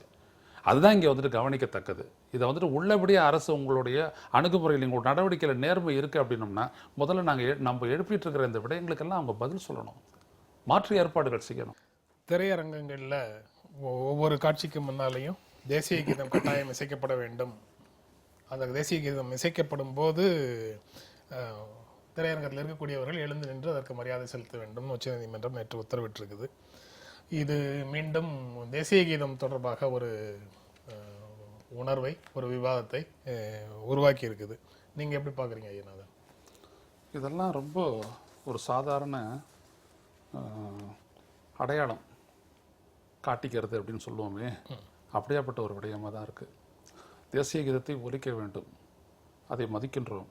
அதுதான் இங்கே கவனிக்கத்தக்கது. இதை உள்ளபடியே அரசு உங்களுடைய அணுகுமுறையில் உங்களோட நடவடிக்கையில் நேர்மை இருக்குது அப்படின்னம்னா, முதல்ல நம்ம எழுப்பிட்டு இருக்கிற இந்த விடயங்களுக்கெல்லாம் அவங்க பதில் சொல்லணும், மாற்று ஏற்பாடுகள் செய்யணும். திரையரங்கங்களில் ஒவ்வொரு காட்சிக்கு முன்னாலேயும் தேசிய கீதம் கட்டாயம் இசைக்கப்பட வேண்டும். அந்த தேசிய கீதம் இசைக்கப்படும் போது திரையரங்கத்தில் இருக்கக்கூடியவர்கள் எழுந்து நின்று அதற்கு மரியாதை செலுத்த வேண்டும் உச்சநீதிமன்றம் நேற்று உத்தரவிட்டிருக்குது. இது மீண்டும் தேசிய கீதம் தொடர்பாக ஒரு உணர்வை, ஒரு விவாதத்தை உருவாக்கி இருக்குது. நீங்கள் எப்படி பார்க்குறீங்க ஐயநாதன்? இதெல்லாம் ரொம்ப ஒரு சாதாரண அடையாளம் காட்டிக்கிறது அப்படின்னு சொல்லுவோமே, அப்படியாப்பட்ட ஒரு விடயமாக தான் இருக்குது. தேசிய கீதத்தை ஒலிக்க வேண்டும், அதை மதிக்கின்றோம்.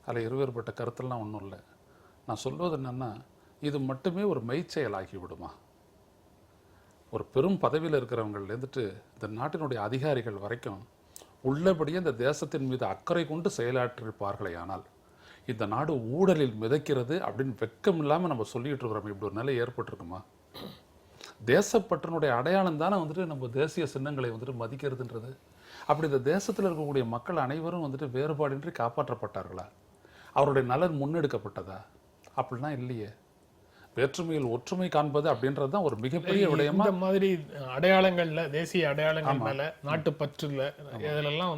அதில் இருவேறுபட்ட கருத்தெல்லாம் ஒன்றும் இல்லை. நான் சொல்வது என்னென்னா, இது மட்டுமே ஒரு மெய்ச்செயலாகி விடுமா? ஒரு பெரும் பதவியில் இருக்கிறவங்க இந்த நாட்டினுடைய அதிகாரிகள் வரைக்கும் உள்ளபடியே இந்த தேசத்தின் மீது அக்கறை கொண்டு செயலாற்றிருப்பார்களே ஆனால் இந்த நாடு ஊழலில் மிதக்கிறது அப்படின்னு வெக்கம் இல்லாமல் நம்ம சொல்லிட்டு இருக்கிறோம். இப்படி ஒரு நிலை ஏற்பட்டிருக்குமா? தேசப்பற்றினுடைய அடையாளம் தானே நம்ம தேசிய சின்னங்களை மதிக்கிறதுன்றது. அப்படி இந்த தேசத்தில் இருக்கக்கூடிய மக்கள் அனைவரும் வேறுபாடின்றி காப்பாற்றப்பட்டார்களா? அவருடைய நலன் முன்னெடுக்கப்பட்டதா? அப்படின்னா இல்லையே. வேற்றுமையில் ஒற்றுமை காண்பது அப்படின்றது தான் ஒரு மிகப்பெரிய விடயமா. இந்த மாதிரி அடையாளங்கள்ல, தேசிய அடையாளங்கள் மேல, நாட்டுப்பற்றுல இதிலெல்லாம்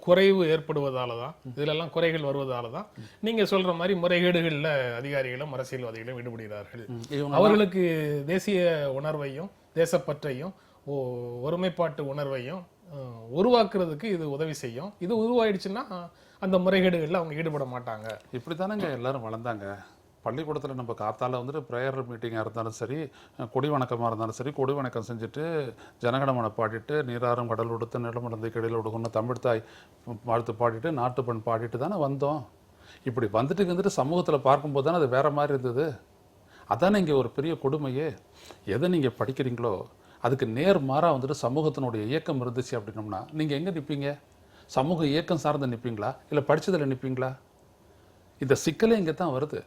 குறைவு ஏற்படுவதால தான், இதுலெல்லாம் குறைகள் வருவதால தான் நீங்க சொல்ற மாதிரி முறைகேடுகள்ல அதிகாரிகளும் அரசியல்வாதிகளும் ஈடுபடுகிறார்கள். அவர்களுக்கு தேசிய உணர்வையும் தேசப்பற்றையும் ஒருமைப்பாட்டு உணர்வையும் உருவாக்குறதுக்கு இது உதவி செய்யும். இது உருவாயிடுச்சுன்னா அந்த முறைகேடுகள்ல அவங்க ஈடுபட மாட்டாங்க. இப்படித்தானங்க எல்லாரும் வளர்ந்தாங்க. பள்ளிக்கூடத்தில் நம்ம காத்தால ப்ரேயர் மீட்டிங்காக இருந்தாலும் சரி, கொடி வணக்கமாக இருந்தாலும் சரி, கொடி வணக்கம் செஞ்சுட்டு ஜனகணமனை பாடிட்டு, நீராறும் கடல் உடுத்து நிலமடந்தை கடையில் உடுக்கணும் தமிழ் தாய் வாழ்த்து பாடிட்டு, நாட்டுப்பண் பாடிட்டு தானே வந்தோம். இப்படி வந்துட்டு சமூகத்தில் பார்க்கும்போது தானே அது வேற மாதிரி இருந்தது. அதானே இங்கே ஒரு பெரிய கொடுமையே. எதை நீங்கள் படிக்கிறீங்களோ அதுக்கு நேர்மாறாக வந்துட்டு சமூகத்தினுடைய இயக்கம் இருந்துச்சு அப்படின்னோம்னா நீங்கள் எங்கே நிற்பீங்க? சமூக இயக்கம் சார்ந்து நிற்பீங்களா, இல்லை படிச்சதில் நிற்பீங்களா? இந்த சிக்கலே இங்கே தான் வருது.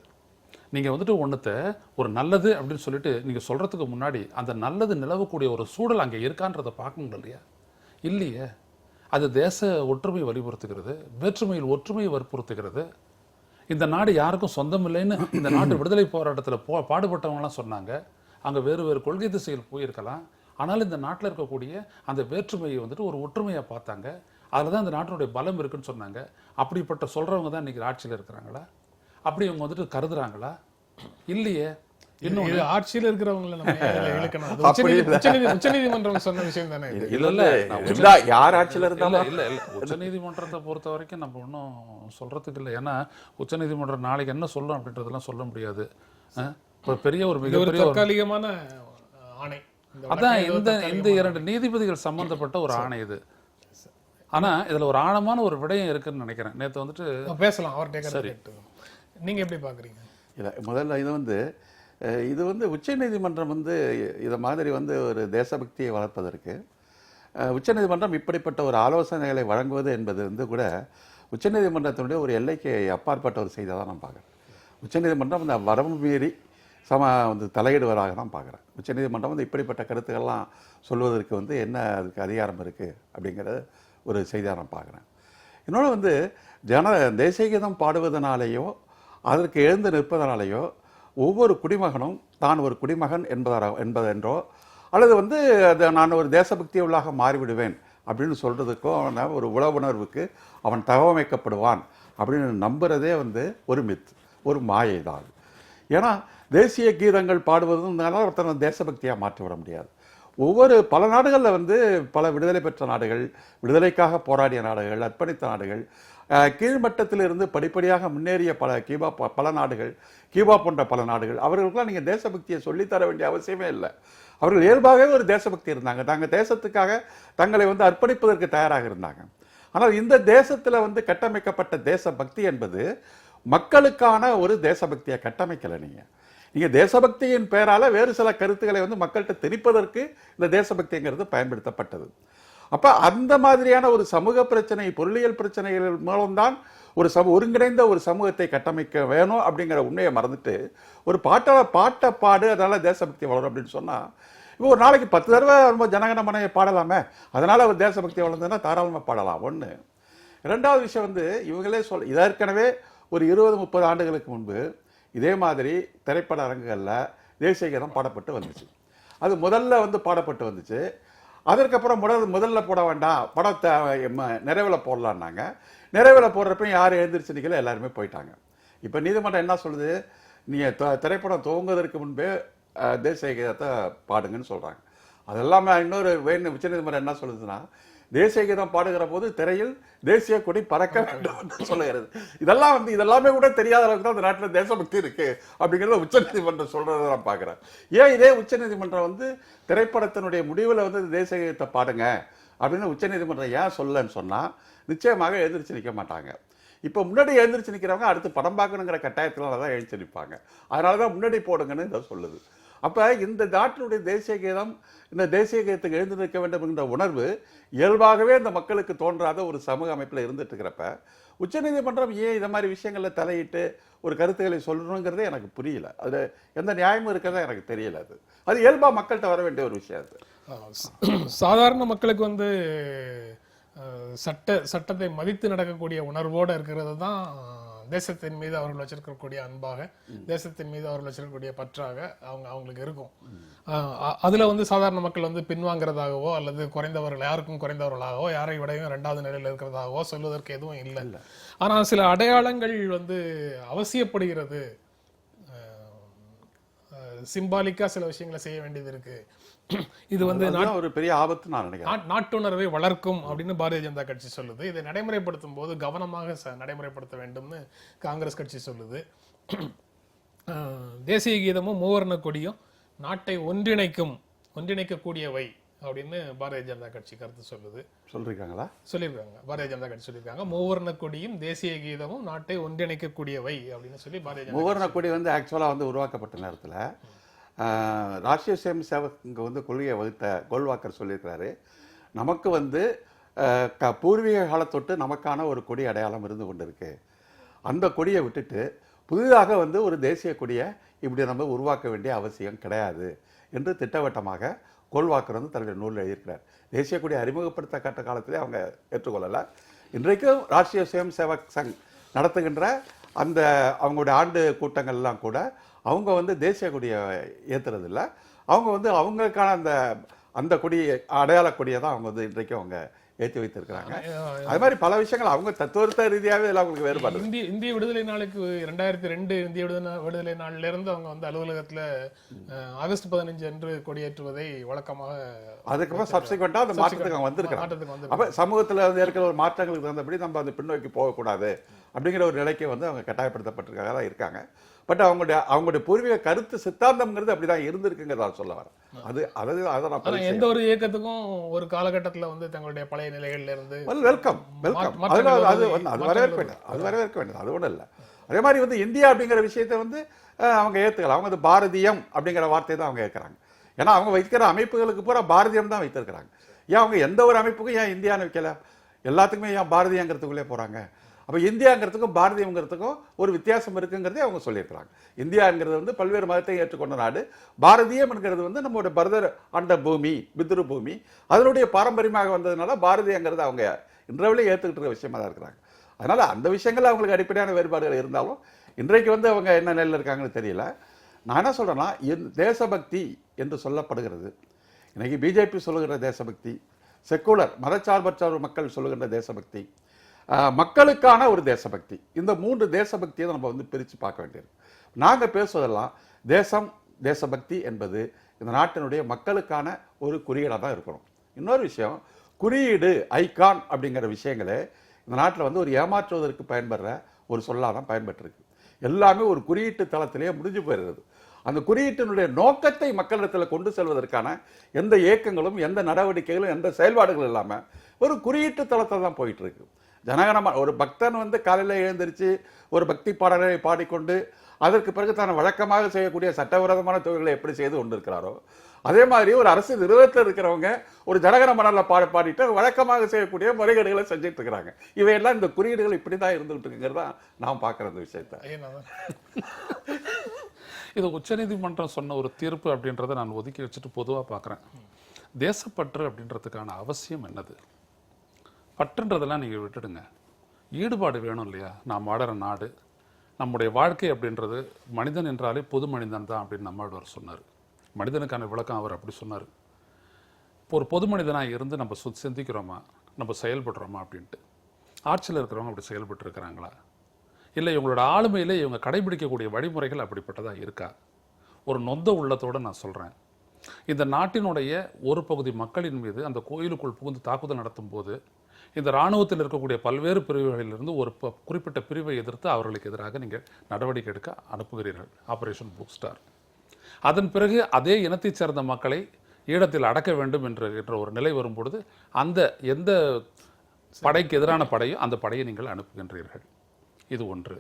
நீங்கள் வந்துட்டு ஒன்றத்தை ஒரு நல்லது அப்படின்னு சொல்லிட்டு நீங்கள் சொல்கிறதுக்கு முன்னாடி அந்த நல்லது நிலவக்கூடிய ஒரு சூழல் அங்கே இருக்கான்றதை பார்க்கணும் இல்லையா? இல்லையே. அது தேச ஒற்றுமை வலியுறுத்துகிறது, வேற்றுமையில் ஒற்றுமையை வற்புறுத்துகிறது. இந்த நாடு யாருக்கும் சொந்தம் இல்லைன்னு இந்த நாட்டு விடுதலை போராட்டத்தில் பாடுபட்டவங்களாம் சொன்னாங்க. அங்கே வேறு வேறு கொள்கை திசையில் போயிருக்கலாம். ஆனால் இந்த நாட்டில் இருக்கக்கூடிய அந்த வேற்றுமையை வந்துட்டு ஒரு ஒற்றுமையாக பார்த்தாங்க. அதில் தான் இந்த நாட்டினுடைய பலம் இருக்குன்னு சொன்னாங்க. அப்படிப்பட்ட சொல்கிறவங்க தான் இன்றைக்கி ஆட்சியில் இருக்கிறாங்களா? அப்படி அவங்க வந்துட்டு கருதுறாங்களா? இல்லையே. இன்னும் இது ஆட்சியில் இருக்கிறவங்களை நம்ம இழுக்கணும். உச்சநீதிமன்றம் சொன்ன விஷயம் தானே இது. இல்ல யார் ஆட்சியில் இருந்தாலும் இல்ல உச்சநீதிமன்றத்தை பொறுத்த வரைக்கும் நம்ம ஒன்றும் சொல்றதுக்கு இல்லை. ஏன்னா உச்சநீதிமன்றம் நாளைக்கு என்ன சொல்லும் அப்படின்றதெல்லாம் சொல்ல முடியாது. இப்போ பெரிய ஒரு மிகப்பெரிய தற்காலிகமான ஆணை. அதான் இந்த 2 நீதிபதிகள் சம்பந்தப்பட்ட ஒரு ஆணை இது. ஆனா இதுல ஒரு ஆழமான ஒரு விடயம் இருக்குன்னு நினைக்கிறேன். நேற்று வந்துட்டு பேசலாம் அவர்கிட்ட. நீங்க எப்படி பாக்குறீங்க? இல்லை முதல்ல இது வந்து உச்சநீதிமன்றம் வந்து இதை மாதிரி வந்து ஒரு தேசபக்தியை வளர்ப்பதற்கு உச்சநீதிமன்றம் இப்படிப்பட்ட ஒரு ஆலோசனைகளை வழங்குவது என்பது வந்து கூட உச்சநீதிமன்றத்தினுடைய ஒரு எல்லைக்கு அப்பாற்பட்ட ஒரு செய்தியாக தான் நான் பார்க்குறேன். உச்சநீதிமன்றம் அந்த வரம்பு மீறி வந்து தலையிடுவதாக தான் பார்க்குறேன். உச்சநீதிமன்றம் வந்து இப்படிப்பட்ட கருத்துக்கள்லாம் சொல்வதற்கு வந்து என்ன அதுக்கு அதிகாரம் இருக்குது அப்படிங்கிறத ஒரு செய்தியாக நான் பார்க்குறேன். இன்னொன்று வந்து தேசிய கீதம் பாடுவதனாலேயோ அதற்கு எழுந்து நிற்பதனாலேயோ ஒவ்வொரு குடிமகனும் தான் ஒரு குடிமகன் என்பதென்றோ அல்லது வந்து நான் ஒரு தேசபக்தி உள்ளாக மாறிவிடுவேன் அப்படின்னு சொல்கிறதுக்கோ ஒரு உணர்வுக்கு அவன் தகவமைக்கப்படுவான் அப்படின்னு நம்புறதே வந்து ஒரு மித், ஒரு மாயை தான். ஏன்னா தேசிய கீதங்கள் பாடுவதுனால ஒருத்தனை தேசபக்தியாக மாற்றிவிட முடியாது. பல நாடுகளில் வந்து பல விடுதலை பெற்ற நாடுகள், விடுதலைக்காக போராடிய நாடுகள், அர்ப்பணித்த நாடுகள், கீழ்மட்டத்திலிருந்து படிப்படியாக முன்னேறிய பல நாடுகள், கியூபா போன்ற பல நாடுகள், அவர்களுக்கெல்லாம் நீங்கள் தேசபக்தியை சொல்லித்தர வேண்டிய அவசியமே இல்லை. அவர்கள் இயல்பாகவே ஒரு தேசபக்தி இருந்தாங்க. தாங்கள் தேசத்துக்காக தங்களை வந்து அர்ப்பணிப்பதற்கு தயாராக இருந்தாங்க. ஆனால் இந்த தேசத்தில் வந்து கட்டமைக்கப்பட்ட தேசபக்தி என்பது மக்களுக்கான ஒரு தேசபக்தியை கட்டமைக்கலை. நீங்கள் தேசபக்தியின் பெயரால் வேறு சில கருத்துக்களை வந்து மக்கள்கிட்ட திணிப்பதற்கு இந்த தேசபக்திங்கிறது பயன்படுத்தப்பட்டது. அப்போ அந்த மாதிரியான ஒரு சமூக பிரச்சனை, பொருளியல் பிரச்சனைகள் மூலம்தான் ஒரு ஒருங்கிணைந்த ஒரு சமூகத்தை கட்டமைக்க வேணும் அப்படிங்கிற உண்மையை மறந்துட்டு ஒரு பாட்டை பாடு அதனால தேசபக்தி வளரும் அப்படின்னு சொன்னால், இப்போ ஒரு நாளைக்கு 10 தடவை ரொம்ப ஜனகணமனையை பாடலாமே, அதனால் ஒரு தேசபக்தி வளர்ந்ததுன்னா தாராளமாக பாடலாம். ஒன்று. ரெண்டாவது விஷயம் வந்து இவங்களே ஏற்கனவே ஒரு 20-30 ஆண்டுகளுக்கு முன்பு இதே மாதிரி திரைப்பட அரங்குகளில் தேசிய கீதம் பாடப்பட்டு வந்துச்சு. அது முதல்ல வந்து பாடப்பட்டு வந்துச்சு. அதற்கப்புறம் முதல்ல போட வேண்டாம், படத்தை நிறைவில் போடலான்னாங்க. நிறைவில் போடுறப்ப யாரும் எழுந்திரிச்சு நிற்கல, எல்லாருமே போயிட்டாங்க. இப்போ நீதிமன்றம் என்ன சொல்லுது, நீங்கள் திரைப்படம் துவங்குவதற்கு முன்பே தேசிய கீதத்தை பாடுங்கன்னு சொல்கிறாங்க. அதெல்லாமே இன்னொரு உச்சநீதிமன்றம் என்ன சொல்லுதுன்னா, தேசிய கீதம் பாடுகிற போது திரையில் தேசிய கொடி பறக்க வேண்டும் என்று சொல்லுகிறது. இதெல்லாமே கூட தெரியாத அளவுக்கு தான் அந்த நாட்டில் தேசபக்தி இருக்கு அப்படிங்கிறத உச்சநீதிமன்றம் சொல்றதை நான் பார்க்குறேன். ஏன் இதே உச்சநீதிமன்றம் வந்து திரைப்படத்தினுடைய முடிவில் வந்து தேசிய கீதத்தை பாடுங்க அப்படின்னு உச்சநீதிமன்றம் ஏன் சொல்லன்னு சொன்னால், நிச்சயமாக எழுந்திரிச்சு நிற்க மாட்டாங்க. இப்போ முன்னாடி எழுந்திரிச்சு நிற்கிறவங்க அடுத்து படம் பார்க்கணுங்கிற கட்டாயத்தினால தான் எழுந்திரிச்சு நிற்பாங்க. அதனால தான் முன்னாடி போடுங்கன்னு இதை சொல்லுது. அப்போ இந்த நாட்டினுடைய தேசிய கீதம், இந்த தேசிய கீதத்துக்கு எழுந்து நிற்க வேண்டும் என்ற உணர்வு இயல்பாகவே இந்த மக்களுக்கு தோன்றாத ஒரு சமூக அமைப்பில் இருந்துட்டு இருக்கிறப்ப உச்சநீதிமன்றம் ஏன் இந்த மாதிரி விஷயங்களில் தலையிட்டு ஒரு கருத்துக்களை சொல்லணுங்கிறதே எனக்கு புரியல. அது எந்த நியாயமும் இருக்கிறதா எனக்கு தெரியல. அது இயல்பாக மக்கள்கிட்ட வர வேண்டிய ஒரு விஷயம். அது சாதாரண மக்களுக்கு வந்து சட்டத்தை மதித்து நடக்கக்கூடிய உணர்வோடு இருக்கிறது தான் தேசத்தின் மீது அவர்கள் வச்சிருக்கக்கூடிய அன்பாக, தேசத்தின் மீது அவர்கள் வச்சிருக்கக்கூடிய பற்றாக அவங்களுக்கு இருக்கும். அதுல வந்து சாதாரண மக்கள் வந்து பின்வாங்கிறதாகவோ அல்லது யாருக்கும் குறைந்தவர்களாகவோ, யாரை விடையும் 2வது நிலையில் இருக்கிறதாகவோ சொல்வதற்கு எதுவும் இல்லை. ஆனால் சில அடையாளங்கள் வந்து அவசியப்படுகிறது. சிம்பாலிக்கா சில விஷயங்களை செய்ய வேண்டியது இருக்கு. இது வந்து ஒரு பெரிய ஆபத்து நான் நினைக்கிறேன். நாட்டுணர்வை வளர்க்கும் அப்படின்னு பாரதிய ஜனதா கட்சி சொல்லுது. இதை நடைமுறைப்படுத்தும் போது கவனமாக நடைமுறைப்படுத்த வேண்டும்னு காங்கிரஸ் கட்சி சொல்லுது. தேசிய கீதமும் மூவர்ண கொடியும் நாட்டை ஒன்றிணைக்கக்கூடியவை அப்படின்னு பாரதிய ஜனதா கட்சி கருத்து சொல்லியிருக்காங்க. பாரதிய ஜனதா கட்சி சொல்லியிருக்காங்க, மூவர்ண கொடியும் தேசிய கீதமும் நாட்டை ஒன்றிணைக்கக்கூடியவை அப்படின்னு சொல்லி பாரதிய ஜனதா மூவர்ண கொடி வந்து ஆக்சுவலாக வந்து உருவாக்கப்பட்ட நேரத்தில் ராஷ்டிரிய சேம் சேவக் இங்கே வந்து கொள்கையை வகுத்த கோல்வாக்கர் சொல்லியிருக்கிறாரு, நமக்கு வந்து பூர்வீக காலத்தொட்டு நமக்கான ஒரு கொடி அடையாளம் இருந்து கொண்டு இருக்கு, அந்த கொடியை விட்டுட்டு புதிதாக வந்து ஒரு தேசிய கொடியை இப்படி நம்ம உருவாக்க வேண்டிய அவசியம் கிடையாது என்று திட்டவட்டமாக கோல்வாக்கர் வந்து தன்னுடைய நூலில் எழுதியிருக்கிறார். தேசிய கொடியை அறிமுகப்படுத்த கட்ட காலத்திலே அவங்க ஏற்றுக்கொள்ளலை. இன்றைக்கும் ராஷ்டிரிய சுயம் சேவக் சங் நடத்துகின்ற அந்த அவங்களுடைய ஆண்டு கூட்டங்கள்லாம் கூட அவங்க வந்து தேசிய கொடியை ஏற்றுறதில்ல, அவங்க வந்து அவங்களுக்கான அந்த கொடி அடையாள கொடியை தான் அவங்க வந்து இன்றைக்கும் அவங்க ஏற்றி வைத்திருக்கிறாங்க. அது மாதிரி பல விஷயங்கள் அவங்க தத்துவத்த ரீதியாகவே எல்லாம் அவங்களுக்கு வேறுபாடு. இந்திய விடுதலை நாளுக்கு 2002 இந்திய விடுதலை நாளில இருந்து அவங்க வந்து அலுவலகத்துல ஆகஸ்ட் 15 அன்று கொடியேற்றுவதை வழக்கமாக, அதுக்கப்புறம் சப்சிக்வெண்டா அந்த மாற்றத்துக்கு அவங்க வந்திருக்காங்க. அப்ப சமூகத்துல வந்து இருக்கிற ஒரு மாற்றங்களுக்கு தகுந்தபடி நம்ம அந்த பின்னோக்கி போகக்கூடாது அப்படிங்கிற ஒரு நிலைக்கு வந்து அவங்க கட்டாயப்படுத்தப்பட்டிருக்காங்க தான் இருக்காங்க. பட் அவங்களுடைய பூர்வீக கருத்து சித்தாந்தம்ங்கிறது அப்படிதான் இருந்திருக்குங்கிறத சொல்ல வரேன். அது எந்த ஒரு இயக்கத்துக்கும் ஒரு காலகட்டத்தில் வந்து தங்களுடைய பழைய நிலைகள்ல இருந்து வெல்கம் அது வரவேற்க வேண்டியது அது ஒன்றும் இல்லை. அதே மாதிரி வந்து இந்தியா அப்படிங்கிற விஷயத்தை வந்து அவங்க ஏற்றுக்கலாம். அவங்க வந்து பாரதியம் அப்படிங்கிற வார்த்தையை தான் அவங்க ஏற்கிறாங்க. ஏன்னா அவங்க வைக்கிற அமைப்புகளுக்கு பூரா பாரதியம் தான் வைத்திருக்கிறாங்க. ஏன் அவங்க எந்த ஒரு அமைப்புக்கும் ஏன் இந்தியான்னு வைக்கல, எல்லாத்துக்குமே ஏன் பாரதியங்கிறதுக்குள்ளே போகிறாங்க? அப்போ இந்தியாங்கிறதுக்கும் பாரதியங்கிறதுக்கும் ஒரு வித்தியாசம் இருக்குங்கிறதே அவங்க சொல்லியிருக்கிறாங்க. இந்தியாங்கிறது வந்து பல்வேறு மதத்தை ஏற்றுக்கொண்ட நாடு, பாரதியம் என்கிறது வந்து நம்மளுடைய பரதர் அண்ட பூமி, பித்ரு பூமி, அதனுடைய பாரம்பரியமாக வந்ததுனால பாரதியங்கிறது அவங்க இன்றவர்களே ஏற்றுக்கிட்டு இருக்க விஷயமா தான் இருக்கிறாங்க. அதனால் அந்த விஷயங்கள் அவங்களுக்கு அடிப்படையான வேறுபாடுகள் இருந்தாலும் இன்றைக்கு வந்து அவங்க என்ன நிலையில் இருக்காங்கன்னு தெரியல. நான் என்ன சொல்கிறேன்னா, தேசபக்தி என்று சொல்லப்படுகிறது இன்னைக்கு பிஜேபி சொல்லுகிற தேசபக்தி, செக்குலர் மதச்சார்பற்ற மக்கள் சொல்லுகின்ற தேசபக்தி, மக்களுக்கான ஒரு தேசபக்தி, இந்த 3 தேசபக்தியை நம்ம வந்து பிரித்து பார்க்க வேண்டியது. நாங்கள் பேசுவதெல்லாம் தேசபக்தி என்பது இந்த நாட்டினுடைய மக்களுக்கான ஒரு குறியீடாக தான் இருக்கணும். இன்னொரு விஷயம், குறியீடு ஐகான் அப்படிங்கிற விஷயங்களே இந்த நாட்டில் வந்து ஒரு ஏமாற்றுவதற்கு பயன்படுற ஒரு சொல்லாக தான் பயன்பட்டுருக்கு. எல்லாமே ஒரு குறியீட்டு தளத்திலேயே முடிஞ்சு போயிடுறது. அந்த குறியீட்டினுடைய நோக்கத்தை மக்களிடத்தில் கொண்டு செல்வதற்கான எந்த இயக்கங்களும் எந்த நடவடிக்கைகளும் எந்த செயல்பாடுகளும் இல்லாமல் ஒரு குறியீட்டு தளத்தில் தான் போயிட்டு இருக்கு. ஜனகணமான ஒரு பக்தன் வந்து காலையில் எழுந்திரிச்சு ஒரு பக்தி பாடலை பாடிக்கொண்டு அதற்கு பிறகு தான் வழக்கமாக செய்யக்கூடிய சட்டவிரோதமான தொழில்களை எப்படி செய்து கொண்டிருக்கிறாரோ, அதே மாதிரி ஒரு அரசு நிறுவனத்தில் இருக்கிறவங்க ஒரு ஜனகணமனல பாடிட்டு வழக்கமாக செய்யக்கூடிய முறைகேடுகளை செஞ்சுட்டு இருக்கிறாங்க. இவையெல்லாம் இந்த குறியீடுகள் இப்படி தான் இருந்துகிட்டு இருக்குங்கிறதா நான் பார்க்குற இந்த விஷயத்தை. இது உச்சநீதிமன்றம் சொன்ன ஒரு தீர்ப்பு அப்படின்றத நான் ஒதுக்கி வச்சுட்டு பொதுவாக பார்க்குறேன். தேசப்பற்று அப்படின்றதுக்கான அவசியம் என்னது? பற்றுன்றதெல்லாம் நீங்கள் விட்டுடுங்க, ஈடுபாடு வேணும் இல்லையா? நாம் வாழற நாடு, நம்முடைய வாழ்க்கை அப்படின்றது மனிதன் என்றாலே பொது மனிதன் தான் அப்படின்னு நம்மாழ்வார் சொன்னார். மனிதனுக்கான விளக்கம் அவர் அப்படி சொன்னார். இப்போ ஒரு பொது மனிதனாக இருந்து நம்ம சிந்திக்கிறோமா, நம்ம செயல்படுறோமா அப்படின்ட்டு. ஆட்சியில் இருக்கிறவங்க அப்படி செயல்பட்டு இருக்கிறாங்களா, இல்லை இவங்களோட ஆளுமையில் இவங்க கடைபிடிக்கக்கூடிய வழிமுறைகள் அப்படிப்பட்டதாக இருக்கா? ஒரு நொந்த உள்ளத்தோடு நான் சொல்கிறேன், இந்த நாட்டினுடைய ஒரு பகுதி மக்களின் மீது அந்த கோயிலுக்குள் புகுந்து தாக்குதல் நடத்தும் போது இந்த இராணுவத்தில் இருக்கக்கூடிய பல்வேறு பிரிவுகளிலிருந்து ஒரு குறிப்பிட்ட பிரிவை எதிர்த்து அவர்களுக்கு எதிராக நீங்கள் நடவடிக்கை எடுக்க அனுப்புகிறீர்கள், ஆபரேஷன் பூஸ்டார். அதன் பிறகு அதே இனத்தைச் சேர்ந்த மக்களை ஈழத்தில் அடக்க வேண்டும் என்ற ஒரு நிலை வரும்பொழுது அந்த எந்த படைக்கு எதிரான படையோ அந்த படையை நீங்கள் அனுப்புகின்றீர்கள். இது ஒன்று.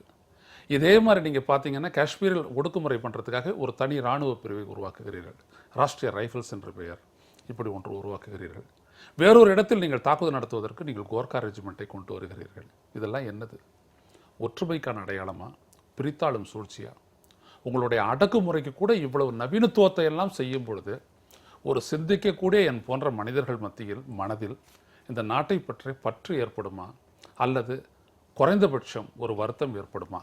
இதே மாதிரி நீங்கள் பார்த்தீங்கன்னா காஷ்மீரில் ஒடுக்குமுறை பண்ணுறதுக்காக ஒரு தனி இராணுவ பிரிவை உருவாக்குகிறீர்கள், ராஷ்டிரிய ரைஃபிள்ஸ் என்ற பெயர். இப்படி ஒன்று உருவாக்குகிறீர்கள். வேறொரு இடத்தில் நீங்கள் தாக்குதல் நடத்துவதற்கு நீங்கள் கோர்க்கா ரெஜிமெண்ட்டை கொண்டு வருகிறீர்கள். இதெல்லாம் என்னது? ஒற்றுமைக்கான அடையாளமா, பிரித்தாளும் சூழ்ச்சியா? உங்களுடைய அடக்குமுறைக்கு கூட இவ்வளவு நவீனத்துவத்தை எல்லாம் செய்யும் பொழுது ஒரு சிந்திக்கக்கூடிய என் போன்ற மனிதர்கள் மனதில் இந்த நாட்டை பற்றி பற்று ஏற்படுமா, அல்லது குறைந்தபட்சம் ஒரு வருத்தம் ஏற்படுமா?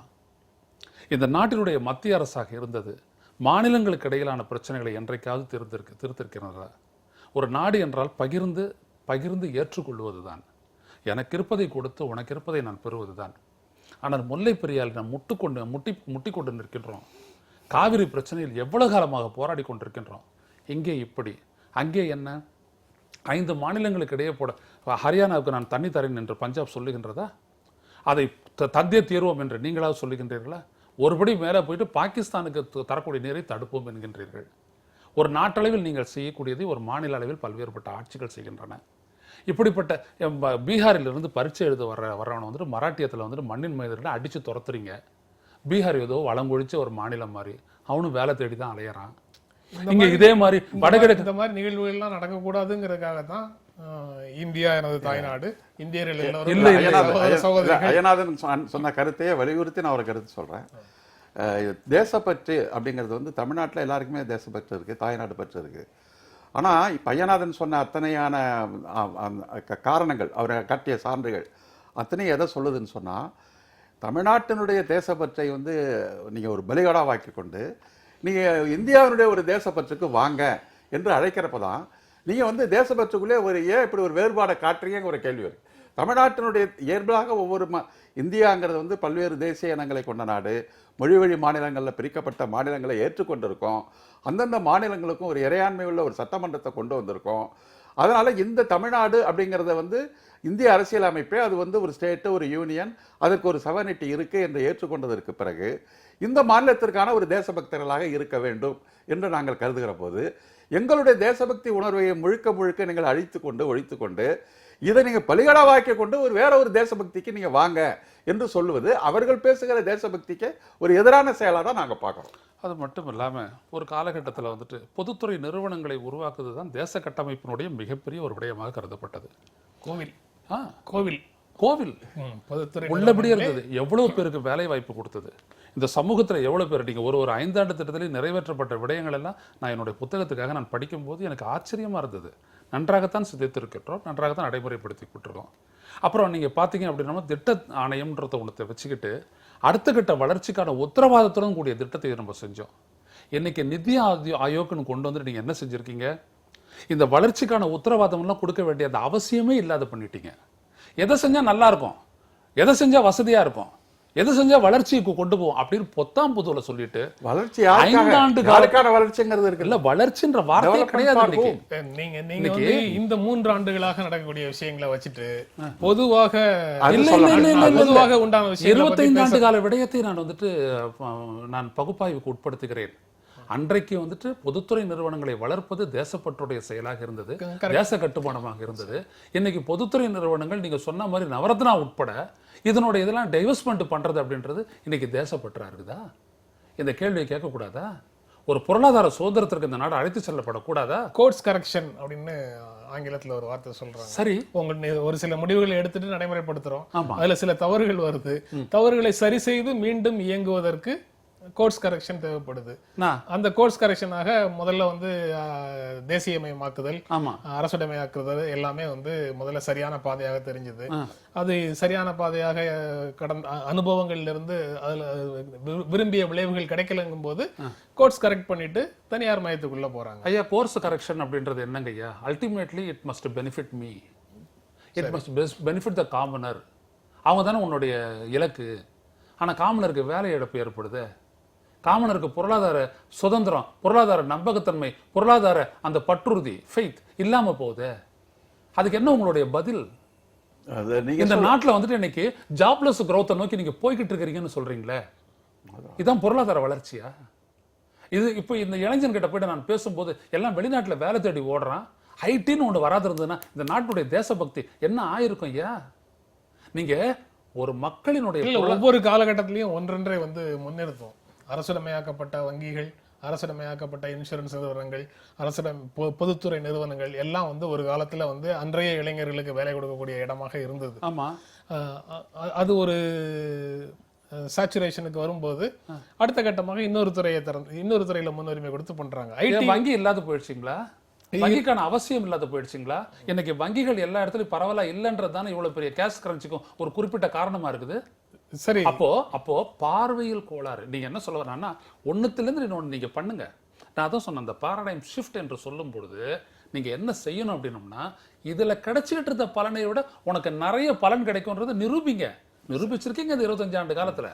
இந்த நாட்டினுடைய மத்திய அரசாக இருந்தது மாநிலங்களுக்கு இடையிலான பிரச்சனைகளை என்றைக்காவது தீர்த்திருக்கிறதா? ஒரு நாடு என்றால் பகிர்ந்து ஏற்றுக்கொள்வது தான். எனக்கு இருப்பதை கொடுத்து உனக்கு இருப்பதை நான் பெறுவது தான். ஆனால் முல்லை பெரியால் நாம் முட்டி கொண்டு நிற்கின்றோம். காவிரி பிரச்சனையில் எவ்வளவு காலமாக போராடி கொண்டிருக்கின்றோம். இங்கே இப்படி, அங்கே என்ன? 5 மாநிலங்களுக்கு இடையே ஹரியானாவுக்கு நான் தண்ணி தரேன் என்று பஞ்சாப் சொல்லுகின்றதா? அதை தந்தே தீர்வோம் என்று நீங்களாவது சொல்லுகின்றீர்களா? ஒருபடி மேலே போயிட்டு பாகிஸ்தானுக்கு தரக்கூடிய நீரை தடுப்போம் என்கின்றீர்கள். ஒரு நாட்டளவில் நீங்கள் செய்யக்கூடியதை ஒரு மாநில அளவில் பல்வேறுபட்ட ஆட்சிகள் செய்கின்றன. இப்படிப்பட்ட பீகாரிலிருந்து பரீட்சை எழுத வர்றவனை வந்துட்டு மராட்டியத்தில் வந்துட்டு மண்ணின் மைதர்களை அடித்து துரத்துறீங்க. பீகார் ஏதோ வளங்கொழிச்ச ஒரு மாநிலம் மாதிரி அவனும் வேலை தேடி தான் அலையிறான். இங்க இதே மாதிரி வடகிழக்கு இந்த மாதிரி நிகழ்வுகள்லாம் நடக்கக்கூடாதுங்கிறதுக்காக தான் இந்தியா எனது தாய்நாடு, இந்தியர்கள் எல்லோரும் அய்யநாதன் சொன்ன கருத்தையே வலியுறுத்தி நான் ஒரு கருத்து சொல்றேன். தேசப்பற்று அப்படிங்கிறது வந்து தமிழ்நாட்டில் எல்லாருக்குமே தேசப்பற்று இருக்கு, தாய்நாடு பற்று இருக்கு. ஆனா இப்ப அய்யநாதன் சொன்ன அத்தனையான காரணங்கள், அவரை காட்டிய சான்றுகள் அத்தனையும் எதை சொல்லுதுன்னு சொன்னா, தமிழ்நாட்டினுடைய தேசப்பற்றை வந்து நீங்க ஒரு பலிகடாவாக்கி கொண்டு நீங்க இந்தியாவினுடைய ஒரு தேசப்பற்றுக்கு வாங்க என்று அழைக்கிறப்பதான் நீங்க வந்து தேசப்பற்றுக்குள்ளே ஏன் இப்படி ஒரு வேறுபாடை காட்டுறீங்க ஒரு கேள்வி வரும். தமிழ்நாட்டினுடைய இயல்பாக ஒவ்வொரு இந்தியாங்கிறது வந்து பல்வேறு தேசிய இனங்களை கொண்ட நாடு, மொழி வழி மாநிலங்களில் பிரிக்கப்பட்ட மாநிலங்களை ஏற்றுக்கொண்டிருக்கோம். அந்தந்த மாநிலங்களுக்கும் ஒரு இறையாண்மை உள்ள ஒரு சட்டமன்றத்தை கொண்டு வந்திருக்கோம். அதனால இந்த தமிழ்நாடு அப்படிங்கிறத வந்து இந்திய அரசியல் அமைப்பே அது வந்து ஒரு ஸ்டேட்டு, ஒரு யூனியன், அதற்கு ஒரு சவர்னிட்டி இருக்கு என்று ஏற்றுக்கொண்டதற்கு பிறகு இந்த மாநிலத்திற்கான ஒரு தேசபக்தர்களாக இருக்க வேண்டும் என்று நாங்கள் கருதுகிற போது எங்களுடைய தேசபக்தி உணர்வை முழுக்க முழுக்க நீங்கள் ஒழித்து கொண்டு இதை நீங்க பலிகடாவாக்கி கொண்டு வேற ஒரு தேசபக்திக்கு நீங்க வாங்க என்று சொல்லுவது அவர்கள் பேசுகிற தேசபக்திக்கு ஒரு எதிரான செயலாக தான் நாங்கள் பார்க்குறோம். அது மட்டும் இல்லாம ஒரு காலகட்டத்தில் வந்துட்டு பொதுத்துறை நிறுவனங்களை உருவாக்குவது தான் தேச கட்டமைப்பினுடைய மிகப்பெரிய ஒரு விடயமாக கருதப்பட்டது. கோவில் பொதுத்துறை உள்ளபடியே இருந்தது. எவ்வளவு பேருக்கு வேலை வாய்ப்பு கொடுத்தது, இந்த சமூகத்தில் எவ்வளவு பேர் நீங்க ஒரு 5 ஆண்டு திட்டத்திலே நிறைவேற்றப்பட்ட விடயங்கள் எல்லாம் நான் என்னுடைய புத்தகத்துக்காக நான் படிக்கும்போது எனக்கு ஆச்சரியமா இருந்தது. நன்றாகத்தான் சிதைத்திருக்கிறோம், நன்றாகத்தான் நடைமுறைப்படுத்தி விட்டுருக்கோம். அப்புறம் நீங்க பாத்தீங்க அப்படின்னா திட்ட ஆணையம்ன்றத ஒன்றத்தை வச்சுக்கிட்டு அடுத்த கட்ட வளர்ச்சிக்கான உத்தரவாதத்துடன் கூடிய திட்டத்தை நம்ம செஞ்சோம். இன்னைக்கு நிதி ஆயோக்னு கொண்டு வந்துட்டு நீங்க என்ன செஞ்சிருக்கீங்க? இந்த வளர்ச்சிக்கான உத்தரவாதம் எல்லாம் கொடுக்க வேண்டிய அந்த அவசியமே இல்லாத பண்ணிட்டீங்க. எதை செஞ்சா நல்லா இருக்கும், எதை செஞ்சா வசதியா இருக்கும், எதை செஞ்சா வளர்ச்சிக்கு கொண்டு போவோம் அப்படின்னு பொத்தாம் புதுல சொல்லிட்டு வளர்ச்சி 5 ஆண்டு காலக்கான வளர்ச்சிங்கிறது இருக்கு இல்ல, வளர்ச்சின்ற வார்த்தை கிடையாது. நீங்க வந்து இந்த 3 ஆண்டுகளாக நடக்கக்கூடிய விஷயங்களை வச்சுட்டு பொதுவாக உண்டான விஷயம் 25 ஆண்டு கால விடயத்தை நான் வந்துட்டு நான் பகுப்பாய்வுக்கு உட்படுத்துகிறேன். அன்றைக்கு வந்துட்டு பொதுத்துறை நிறுவனங்களை வளர்ப்பது தேசப்பற்றுடைய செயலாக இருந்தது, தேச கட்டுமானமாக இருந்தது. இன்னைக்கு பொதுத்துறை நிறுவனங்கள் நீங்க சொன்ன மாதிரி நவரத்னா உட்பட இதனுடைய இதெல்லாம் டைவர்ஸ்மெண்ட் பண்றது அப்படின்றது இன்னைக்கு தேசப்பற்றா இருக்குதா? இந்த கேள்வியை கேட்கக்கூடாதா? ஒரு பொருளாதார சுதந்திரத்திற்கு இந்த நாடு அழைத்து செல்லப்படக்கூடாதா? கோர்ஸ் கரெக்ஷன் அப்படின்னு ஆங்கிலத்துல ஒரு வார்த்தை சொல்றாங்க. சரி, உங்களுக்கு ஒரு சில முடிவுகளை எடுத்துட்டு நடைமுறைப்படுத்துறோம், அதுல சில தவறுகள் வருது, தவறுகளை சரி செய்து மீண்டும் இயங்குவதற்கு கோர்ஸ் கரெக்ஷன் தேவைப்படுது. அந்த கோர்ஸ் கரெக்ஷனாக முதல்ல வந்து தேசியமயமாக்குதல், அரசுடைமையாக்குதல் எல்லாமே வந்து முதல்ல சரியான பாதையாக தெரிஞ்சது. அது சரியான பாதையாக கடந்த அனுபவங்கள்ல இருந்து அதுல விரும்பிய விளைவுகள் கிடைக்கலங்கும் போது கோர்ஸ் கரெக்ட் பண்ணிட்டு தனியார் மையத்துக்குள்ள போறாங்க. ஐயா, கோர்ஸ் கரெக்ஷன் அப்படின்றது என்னங்க ஐயா? Ultimately it must benefit me, it must benefit the commoner. அவங்க தானே உன்னுடைய இலக்கு. ஆனா காமனருக்கு வேலை இழப்பு ஏற்படுது, காமனருக்கு பொருளாதார சுதந்திரம், பொருளாதார நம்பகத்தன்மை, பொருளாதார அந்த பற்றுறுதி, ஃபெய்த் இல்லாம போகுது. அதுக்கு என்ன உங்களுடைய பதில்? இந்த நாட்டில் வந்துட்டு இன்னைக்கு ஜாப்லெஸ் growth நோக்கி நீங்க போய்கிட்டு இருக்கிறீங்கன்னு சொல்றீங்களே, இதான் பொருளாதார வளர்ச்சியா? இது இப்போ இந்த இளைஞன் கிட்ட போயிட்டு நான் பேசும்போது எல்லாம் வெளிநாட்டுல வேலை தேடி ஓடுறான், ஐடின்னு ஒன்று வராது இருந்ததுன்னா இந்த நாட்டுடைய தேசபக்தி என்ன ஆயிருக்கும் ஐயா? நீங்க ஒரு மக்களினுடைய ஒவ்வொரு காலகட்டத்திலையும் ஒன்றொன்றை வந்து முன்னிறுத்தும். அரசுடைமையாக்கப்பட்ட வங்கிகள், அரசுடைமையாக்கப்பட்ட இன்சூரன்ஸ் நிறுவனங்கள், பொதுத்துறை நிறுவனங்கள் எல்லாம் வந்து ஒரு காலத்துல வந்து அன்றைய இளைஞர்களுக்கு வேலை கொடுக்கக்கூடிய இடமாக இருந்தது. ஆமா, அது ஒரு சேச்சுரேஷனுக்கு வரும்போது அடுத்த கட்டமாக இன்னொரு துறையில முன்னுரிமை கொடுத்து பண்றாங்க. வங்கி இல்லாத போயிடுச்சுங்களா? வங்கிக்கான அவசியம் இல்லாத போயிடுச்சுங்களா? இன்னைக்கு வங்கிகள் எல்லா இடத்துலயும் பரவாயில்ல இல்லைன்றது தானே இவ்வளவு பெரிய கேஷ் கரன்சிக்கும் ஒரு குறிப்பிட்ட காரணமா இருக்குது. சரி, அப்போ பார்வையில் கோளாறு. நீங்க என்ன சொல்ல வரனா, ஒண்ணுத்திலிருந்து இன்னொன்னு நீங்க பண்ணுங்க. நான் அதான் சொன்னேன், அந்த பாராடைம் ஷிஃப்ட் என்று சொல்லும் பொழுது நீங்க என்ன செய்யணும் அப்படின்னம்னா, இதுல கிடைச்சிட்டு இருந்த பலனை விட உனக்கு நிறைய பலன் கிடைக்கும்ன்றது நிரூபிச்சிருக்கீங்க இந்த 25 ஆண்டு காலத்துல.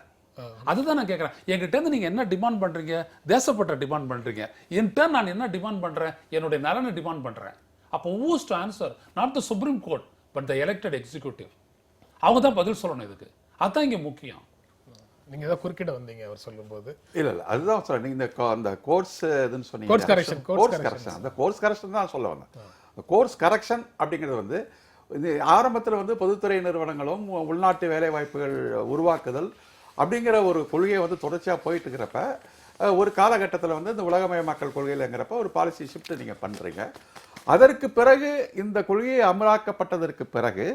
அதுதான் நான் கேட்கிறேன். என்கிட்ட இருந்து நீங்க என்ன டிமாண்ட் பண்றீங்க? தேசப்பட்ட டிமாண்ட் பண்றீங்க. என்கிட்ட நான் என்ன டிமாண்ட் பண்றேன்? என்னுடைய நலனை டிமாண்ட் பண்றேன். அப்போ who's to answer? Not the Supreme Court, but the elected executive. அவங்க தான் பதில் சொல்லணும் இதுக்கு. அதான் இங்க முக்கியம். நீங்க ஏதோ குறுக்கிட வந்தீங்க அவர் சொல்லும்போது. இல்ல அதுதான் சொல்றேன். நீங்க அந்த கோர்ஸ் இதுன்னு சொன்னீங்க. கோர்ஸ் கரெக்ஷன் அந்த கோர்ஸ் கரெக்ஷன் தான் சொல்ல வந்தேன். கோர்ஸ் கரெக்ஷன் அப்படிங்கிறது வந்து இது ஆரம்பத்தில் வந்து பொதுத்துறை நிறுவனங்களும் உள்நாட்டு வேலை வாய்ப்புகள் உருவாக்குதல் அப்படிங்கிற ஒரு கொள்கையை வந்து தொடர்ச்சியாக போயிட்டு இருக்கிறப்ப ஒரு காலகட்டத்தில் வந்து இந்த உலகமயமாக்கல் கொள்கையிலங்கிறப்ப ஒரு பாலிசி ஷிஃப்ட் நீங்கள் பண்ணுறீங்க. அதற்கு பிறகு இந்த கொள்கையை அமலாக்கப்பட்டதற்கு பிறகு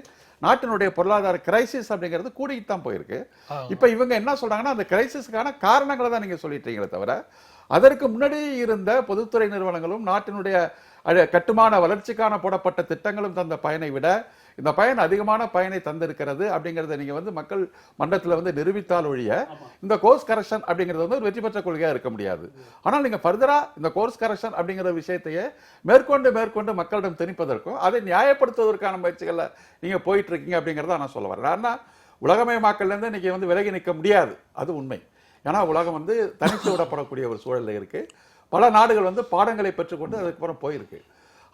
நாட்டினுடைய பொருளாதார கிரைசிஸ் அப்படிங்கிறது கூடிட்டு தான் போயிருக்கு. இப்போ இவங்க என்ன சொல்றாங்கன்னா அந்த கிரைசிஸ்க்கான காரணங்களை தான் நீங்க சொல்லிட்டீங்களே தவிர அதற்கு முன்னாடி இருந்த பொதுத்துறை நிறுவனங்களும் நாட்டினுடைய கட்டுமான வளர்ச்சிக்கான போடப்பட்ட திட்டங்களும் தந்த பயனை விட இந்த பயன் அதிகமான பயனை தந்திருக்கிறது அப்படிங்கறத நீங்க வந்து மக்கள் மன்றத்தில் வந்து நிரூபித்தால் ஒழிய இந்த கோர்ஸ் கரெக்ஷன் அப்படிங்கிறது வந்து ஒரு வெற்றி பெற்ற கொள்கையா இருக்க முடியாது. ஆனால் நீங்க ஃபர்தரா இந்த கோர்ஸ் கரெக்ஷன் அப்படிங்கிற விஷயத்தையே மேற்கொண்டு மக்களிடம் திணிப்பதற்கும் அதை நியாயப்படுத்துவதற்கான முயற்சிகள்ல நீங்க போயிட்டு இருக்கீங்க அப்படிங்கறத நான் சொல்ல வரேன். ஆனா உலகமயமாக்கல்ல இருந்து இன்னைக்கு வந்து விலகி நிற்க முடியாது, அது உண்மை. ஏன்னா உலகம் வந்து தனித்து விடப்படக்கூடிய ஒரு சூழல்ல இருக்கு. பல நாடுகள் வந்து பாடங்களை பெற்றுக்கொண்டு அதுக்கப்புறம் போயிருக்கு.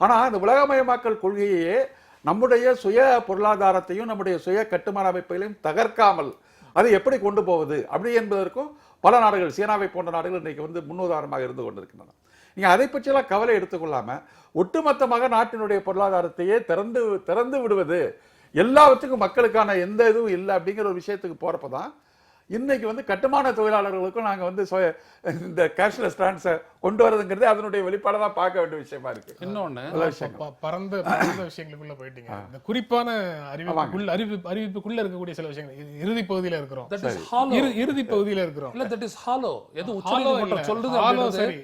ஆனா இந்த உலகமயமாக்கல் கொள்கையே நம்முடைய சுய பொருளாதாரத்தையும் நம்முடைய சுய கட்டுமான அமைப்புகளையும் தகர்க்காமல் அதை எப்படி கொண்டு போவது அப்படி என்பதற்கும் பல நாடுகள், சீனாவை போன்ற நாடுகள் இன்னைக்கு வந்து முன்னுதாரணமாக இருந்து கொண்டிருக்கின்றன. நீங்க அதை பற்றியெல்லாம் கவலை எடுத்துக்கொள்ளாம ஒட்டுமொத்தமாக நாட்டினுடைய பொருளாதாரத்தையே திறந்து விடுவது, எல்லாவற்றுக்கும் மக்களுக்கான எந்த இதுவும் இல்லை அப்படிங்கிற ஒரு விஷயத்துக்கு போறப்பதான் இன்னைக்கு வந்து கட்டுமான தொழிலாளர்களுக்கும் நாங்க வந்து இந்த கேஷ்லெஸ் டிரான்ஸை கொண்டு வரதுங்கிறது அதனுடைய வெளிப்பாட தான் பார்க்க வேண்டிய விஷயமா இருக்கு. இன்னொன்னு பரந்த விஷயங்களுக்குள்ள போயிட்டீங்க. இந்த குறிப்பான அறிவிப்புக்குள்ள இருக்கக்கூடிய சில விஷயங்கள் இறுதி பகுதியில இருக்கிறோம். இறுதி பகுதியில இருக்கிறோம். இல்ல தட் இஸ் ஹாலோ. எது உச்சநீதிமன்றம் சொல்றது ஹாலோ. சரி,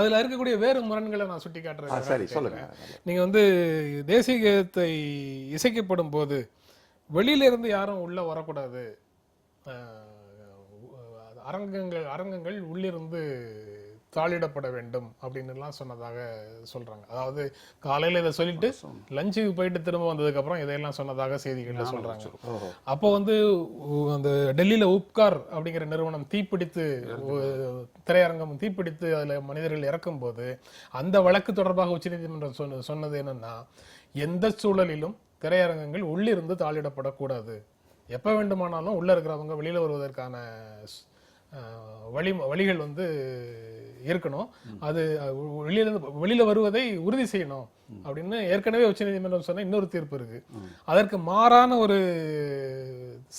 அதுல இருக்கக்கூடிய வேறு முரண்களை நான் சுட்டி காட்டுறேன். சரி சொல்லுங்க. நீங்க வந்து தேசிய கீதத்தை இசைக்கப்படும் போது வெளியில இருந்து யாரும் உள்ள வரக்கூடாது, அரங்கங்கள் உள்ளிருந்து தாளிடப்பட வேண்டும் அப்படின்னு எல்லாம் சொன்னதாக சொல்றாங்க. அதாவது காலையில இதை சொல்லிட்டு லஞ்சுக்கு போயிட்டு திரும்ப வந்ததுக்கு அப்புறம் இதையெல்லாம் சொன்னதாக செய்திகள்ல சொல்றாங்க. அப்போ வந்து அந்த டெல்லியில உப்கார் அப்படிங்கிற நிறுவனம் தீப்பிடித்து, திரையரங்கம் தீப்பிடித்து அதுல மனிதர்கள் இறக்கும் போது அந்த வழக்கு தொடர்பாக உச்சநீதிமன்றம் சொன்னது என்னன்னா, எந்த சூழலிலும் திரையரங்கங்கள் உள்ளிருந்து தாளிடப்படக்கூடாது, எப்ப வேண்டுமானாலும் உள்ள இருக்கிறவங்க வெளியில வருவதற்கான வழிகள் வந்து இருக்கணும், அது வெளியில வருவதை உறுதி செய்யணும் அப்படின்னு ஏற்கனவே உச்சநீதிமன்றம் சொன்ன இன்னொரு தீர்ப்பு இருக்கு. அதற்கு மாறான ஒரு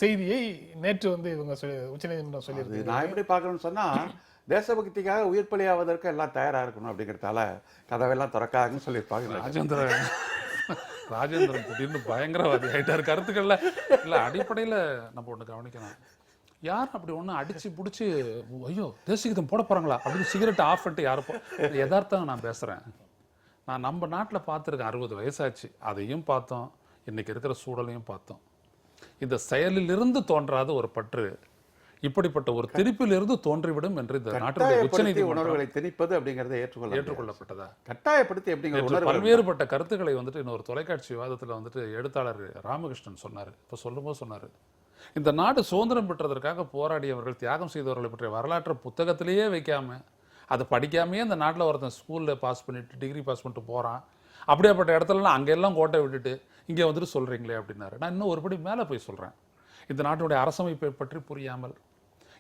செய்தியை நேற்று வந்து இவங்க உச்சநீதிமன்றம் சொல்லியிருக்கு. நான் எப்படி பார்க்கணும்னு சொன்னா, தேசபக்திக்காக உயிர் பலியாவதற்கு எல்லாம் தயாரா இருக்கணும் அப்படிங்கிறதால கதவெல்லாம் திறக்காதுன்னு சொல்லியிருப்பாங்க. ராஜேந்திரன் திடீர்னு பயங்கரவாதி ஆயிட்டாரு கருத்துக்கள்ல. இல்ல அடிப்படையில நம்ம ஒண்ணு கவனிக்கணும். யாரும் அப்படி ஒண்ணு அடிச்சு புடிச்சு ஐயோ தேசியகீதம் போட போறாங்களா அப்படின்னு சிகரெட் ஆஃப் பண்ணிட்டு யாருப்போ யதார்த்தம் நான் பேசுறேன். நான் நம்ம நாட்டுல பார்த்துருக்கேன். 60 வயசாச்சு, அதையும் பார்த்தோம், இன்னைக்கு இருக்கிற சூழலையும் பார்த்தோம். இந்த செயலிலிருந்து தோன்றாத ஒரு பற்று இப்படிப்பட்ட ஒரு திருப்பிலிருந்து தோன்றிவிடும் என்று இந்த நாட்டுடைய உச்சநீதிமன்றம் உணர்வுகளை திணிப்பது அப்படிங்கறத ஏற்றுக்கொள்ளப்பட்டதா? கட்டாயப்படுத்தி அப்படிங்கிற பல்வேறுபட்ட கருத்துக்களை வந்துட்டு இன்னொரு தொலைக்காட்சி விவாதத்துல வந்துட்டு எழுத்தாளர் ராமகிருஷ்ணன் சொன்னாரு. இப்ப சொல்லும்போது சொன்னாரு, இந்த நாடு சுதந்திரம் பெற்றதற்காக போராடியவர்கள், தியாகம் செய்தவர்களை பற்றிய வரலாற்றை புத்தகத்திலேயே வைக்காம, அதை படிக்காமையே இந்த நாட்டில் ஒருத்தன் ஸ்கூல்ல பாஸ் பண்ணிட்டு டிகிரி பாஸ் பண்ணிட்டு போறான். அப்படியாப்பட்ட இடத்துலலாம் அங்கெல்லாம் கோட்டை விட்டுட்டு இங்கே வந்துட்டு சொல்றீங்களே அப்படின்னாரு. நான் இன்னும் ஒருபடி மேலே போய் சொல்றேன். இந்த நாட்டுடைய அரசமைப்பை பற்றி புரியாமல்,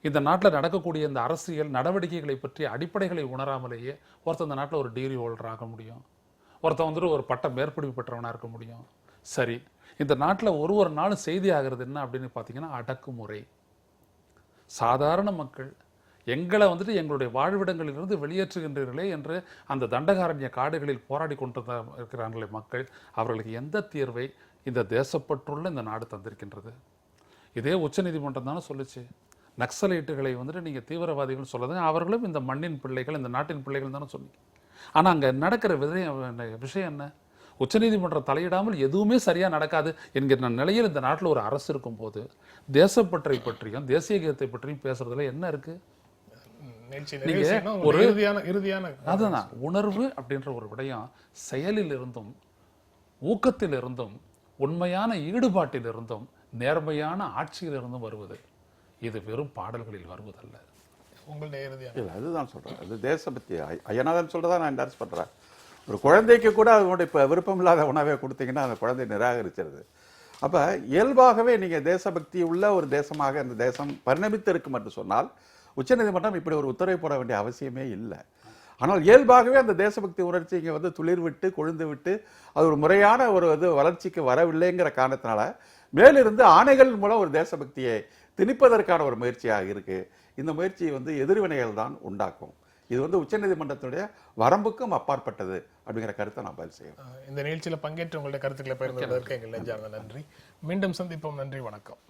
இந்த நாட்டில் நடக்கக்கூடிய இந்த அரசியல் நடவடிக்கைகளை பற்றி அடிப்படைகளை உணராமலேயே ஒருத்தன் இந்த நாட்டில் ஒரு டிகிரி ஹோல்டர் ஆக முடியும், ஒருத்தன் வந்துட்டு ஒரு பட்ட மேற்படிப்பு பெற்றவனாக இருக்க முடியும். சரி, இந்த நாட்டில் ஒரு நாளும் செய்தி ஆகிறது என்ன அப்படின்னு பார்த்தீங்கன்னா அடக்குமுறை. சாதாரண மக்கள் எங்களை வந்துட்டு எங்களுடைய வாழ்விடங்களிலிருந்து வெளியேற்றுகின்றீர்களே என்று அந்த தண்டகாரண்ய காடுகளில் போராடி கொண்டு இருக்கிறார்களே மக்கள், அவர்களுக்கு எந்த தீர்வை இந்த தேசப்பற்றுள்ள இந்த நாடு தந்திருக்கின்றது? இதே உச்சநீதிமன்றம் தானே சொல்லுச்சு, நக்சலைட்டுகளை வந்துட்டு நீங்கள் தீவிரவாதிகள் சொல்லது, அவர்களும் இந்த மண்ணின் பிள்ளைகள், இந்த நாட்டின் பிள்ளைகள் தானே சொன்னீங்க. ஆனால் அங்கே நடக்கிற விஷயம் என்ன? உச்சநீதிமன்றம் தலையிடாமல் எதுவுமே சரியாக நடக்காது என்கிற நிலையில் இந்த நாட்டில் ஒரு அரசு இருக்கும் போது தேசப்பற்றை பற்றியும் தேசிய கீதத்தை பற்றியும் பேசுறதுல என்ன இருக்கு? ஒரு அதுதான் உணர்வு அப்படின்ற ஒரு விடயம் செயலில் இருந்தும் ஊக்கத்தில் இருந்தும் உண்மையான ஈடுபாட்டில் இருந்தும் நேர்மையான ஆட்சியில் இருந்தும் வருவது. இது வெறும் பாடல்களில் வருவதல்ல. இல்லை, அதுதான் சொல்றேன். அது தேசபக்தி. ஐயனாதான் சொல்றதா நான் என்டார்ஸ் பண்றேன். ஒரு குழந்தைக்கு கூட அதனுடைய விருப்பம் இல்லாத உணவை கொடுத்தீங்கன்னா அந்த குழந்தை நிராகரிச்சிருது. அப்ப இயல்பாகவே நீங்க தேசபக்தி உள்ள ஒரு தேசமாக இந்த தேசம் பரிணமித்திருக்கும் என்று சொன்னால் உச்சநீதிமன்றம் இப்படி ஒரு உத்தரவை போட வேண்டிய அவசியமே இல்லை. ஆனால் இயல்பாகவே அந்த தேசபக்தி உணர்ச்சி இங்கே வந்து துளிர் விட்டு கொழுந்து விட்டு அது ஒரு முறையான ஒரு இது வளர்ச்சிக்கு வரவில்லைங்கிற காரணத்தினால மேலிருந்து ஆணைகள் மூலம் ஒரு தேசபக்தியை திணிப்பதற்கான ஒரு முயற்சியாக இருக்கு. இந்த முயற்சி வந்து எதிர்வினைகள் தான் உண்டாக்கும். இது வந்து உச்சநீதிமன்றத்துடைய வரம்புக்கும் அப்பாற்பட்டது அப்படிங்கிற கருத்தை நான் பதில் செய்யணும். இந்த நிகழ்ச்சியில் பங்கேற்று உங்களுடைய கருத்துக்களை பகிர்ந்து கொள்வதற்கு எங்கள் நெஞ்சார்ந்த நன்றி. மீண்டும் சந்திப்போம். நன்றி, வணக்கம்.